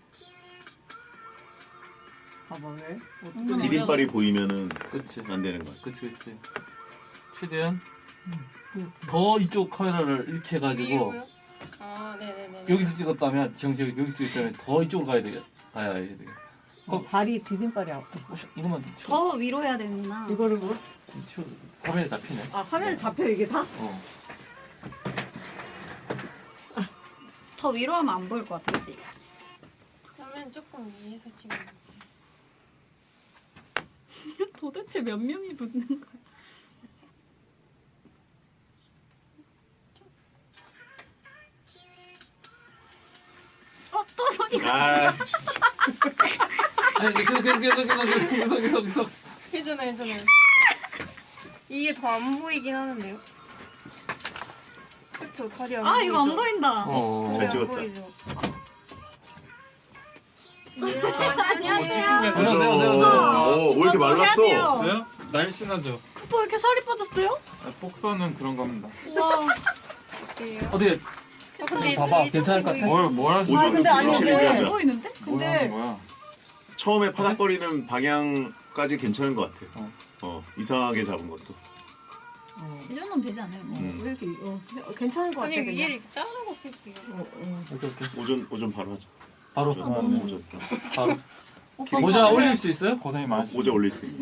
봐봐 왜? 은근 디딤발이 보이면은 그치. 안 되는 거야. 그치. 최대한 더 이쪽 카메라를 이렇게 해가지고 위로요? 아 네네네. 여기서 찍었다면 지영씨가 여기서 찍었다면 더 이쪽으로 가야 되겠. 가야 돼. 다리 디딤발이 아파. 이거만 치워. 더 위로 해야 되나? 이거를 뭐? 치워. 화면에 잡히네. 아 화면에 잡혀 이게 다? 어. 더 위로 하면 안 보일 것 같아, 그치? 그러면 조금 위에서 찍어. 도대체 몇 명이 붙는 거야? 또 소리가 아 진짜. 아니 계속. 괜찮아요. 이게 더 안 보이긴 하는데요. 그쵸, 다리 안 아 보이죠? 이거 안 보인다. 어. 잘 다리 안 찍었다. 보이죠? 안녕하세요. 안녕하세요. 오, 왜 이렇게 말랐어? 저요? 날씬하죠. 오빠 왜 이렇게 살이 빠졌어요? 아, 복서는 그런 겁니다. 와. 어때요? 어떻게 근데 봐봐, 이쪽이 괜찮을 것 조금 같아. 뭘 하시는 오전도 근데 아니, 그렇게 근데- 안 얘기하자. 보이는데? 뭘 하는 거야? 처음에 파닥거리는 방향까지 괜찮은 것 같아. 이상하게 잡은 것도. 이 정도면 되지 않아요? 왜 이렇게 괜찮은 것 같아 아니 그냥. 위를 자르고 쓸게요. 오케이. 오전 바로 하자. 바로 오전. 바로. 오빠 모자 올릴 수 있어요? 고생이 많으시죠. 오전 올릴 수 있어.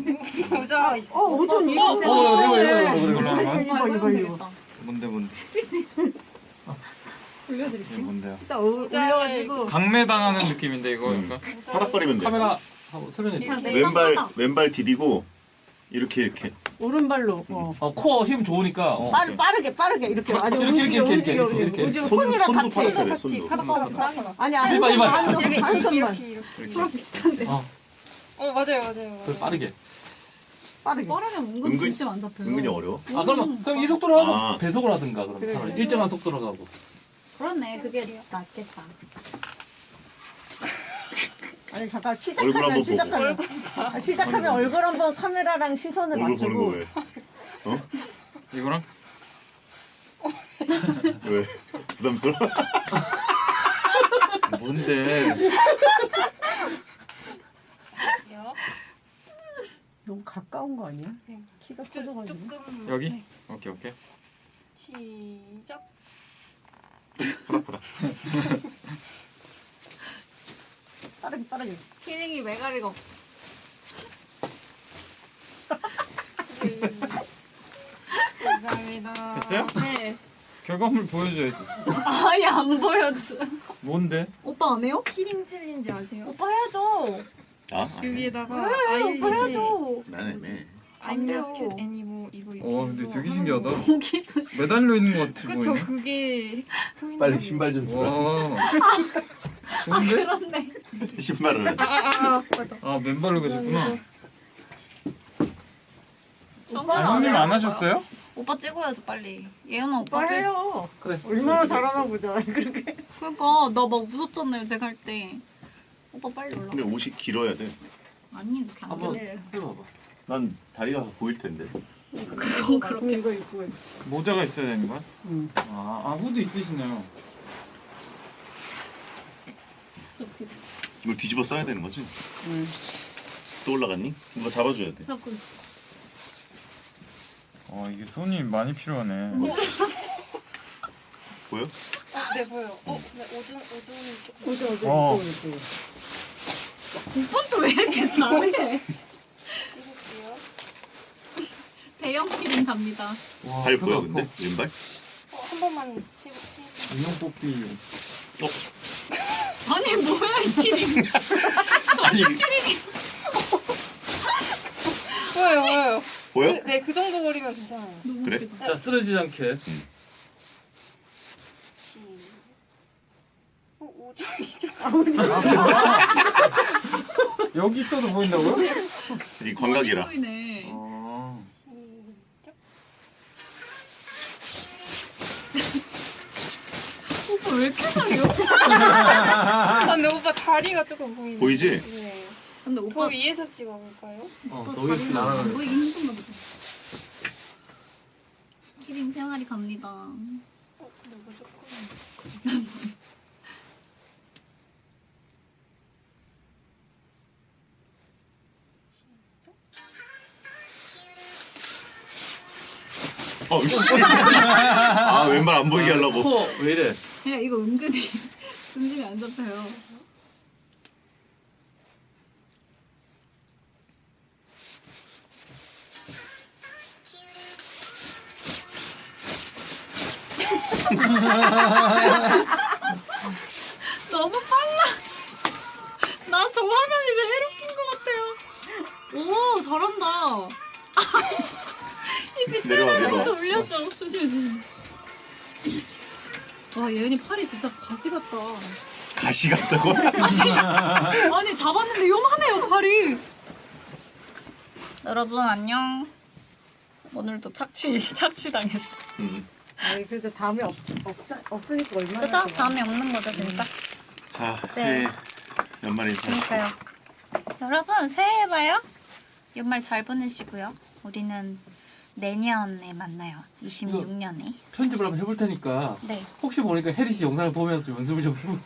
모자 있어. 오전 이거 이거. 뭔데. 올려드릴게요. 뭔데요? 일단 올려가지고 강매당하는 느낌인데 이거 약간. 파닥거리면 돼. 카메라 하고 설명해 줘. 그냥 내 왼발 디디고 이렇게. 오른발로 코어 힘 좋으니까. 빠르게 이렇게 아주 이렇게, 움직여 이렇게. 손이랑 손도 같이 파닥거려 돼. 손도. 아니야 이봐. 한 손만 이렇게. 저랑 비슷한데. 맞아요. 그 빠르게. 빠르게 빠르면 은근 은근- 중심 안 잡혀요. 은근히 어려워. 그럼 이 속도로 하고 아. 배속을 하든가 그럼 그래. 차라리 일정한 속도로 가고. 그렇네. 그게 낫겠다. 아니 잠깐 얼굴 한번 시작하면 얼굴 한번 카메라랑 시선을 얼굴 보는 거 맞추고 왜? 이거랑 왜? 부담스러워? 뭔데? 너무 가까운 거 아니야? 네. 키가 커져가지고 조금. 여기? 네. 오케이. 시작. 빠르게 키링이 메가리가 없. 감사합니다. 됐어요? 네. 결과물 보여줘야지. 아예 안 보여줘. 뭔데? 오빠 안 해요? 키링 챌린지 아세요? 오빠 해야죠. 아? 여기에다가 오빠 아일릿에 해야죠. 나는 해. I'm the 안 돼요. cute animal 이거 이렇게 근데 해서 되게 하는 신기하다. 거. 고기도 씨. 매달려 있는 것 같아 그쵸, 보이네. 그게 빨리 신발 좀 주라. 와. 좋은데? 그렇네. 신발을 해. 맞아. 아 맨발로 가셨구나. 정말 형님 안 하셨어요? 오빠 찍어야죠 빨리. 예은아 오빠 오빠 해요 그래. 얼마나 잘하나 보자 그렇게 그러니까 나 막 웃었잖아요 제가 할 때. 오빠 빨리 올라. 근데 옷이 길어야 돼. 아니 이렇게 안 한번 돼. 해봐봐. 난 다리가 보일 텐데. 그건 그렇게. 이거 입고 모자가 있어야 되는 거야? 응. 아 후드 있으시네요. 진짜 웃기다. 이걸 뒤집어 써야 되는 거지? 응. 또 올라갔니? 누가 잡아줘야 돼. 자꾸 이게 손이 많이 필요하네. 보여? 네 보여. 근데 오줌이 조금 오전 어. 입고 오빠 왜 이렇게 잘해? 찍을게요. 대형 키링 갑니다. 와, 발 크다, 보여 커. 근데? 왼발? 한 번만 인형 뽑기. 아니 뭐야 이 키링? 아니 보여요. 보여? 네, 그 정도 거리면 괜찮아요. 그래? 자 쓰러지지 않게. 오줌이 조금. 여기 있어도 보인다고요? 이 광각이라. 보이네. 시작. 오빠 왜 이렇게 잘해요? 근데 오빠 다리가 조금 보이네. 보이지? 네. 근데 더 오빠 위에서 찍어볼까요? 너 위에서 안 날아가는. 보이기 힘든가 보다. 키링 3마리 갑니다. 너무 조금. 씨. 아 왼발 안 보이게 하려고. 코왜 이래? 그냥 이거 은근히 중심이 안 잡혀요. 너무 빨라. 나 저 화면이 제일 웃긴 것 같아요. 오 잘한다. 내려와 또 내려와. 올렸죠. 조심해 조심. 와 예은이 팔이 진짜 가시 같다. 가시 같다고? 아니 잡았는데 요만해요 팔이. 여러분 안녕. 오늘도 착취당했어. 아니 그래도 다음에 없으니까 얼마나 그죠? 좋아. 다음에 없는 거죠 진짜. 자 네. 새해 연말 인사. 그러니까요. 여러분 새해 봐요. 연말 잘 보내시고요. 우리는 내년에 만나요. 26년에. 편집을 한번 해볼 테니까 네. 혹시 모르니까 혜리 씨 영상을 보면서 연습을 좀 해보.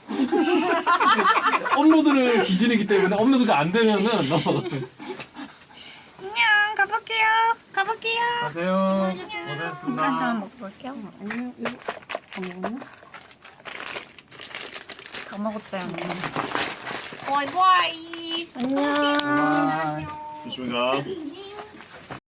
업로드를 기준이기 때문에 업로드가 안 되면은 넘어가. 안녕 가볼게요. 가볼게요. 가세요. 물 고생했습니다. 한잔 먹고 갈게요. 안녕. 이거 안 먹나? 다 먹었어요. 바이바이. 안녕. 바이. 조심히 가.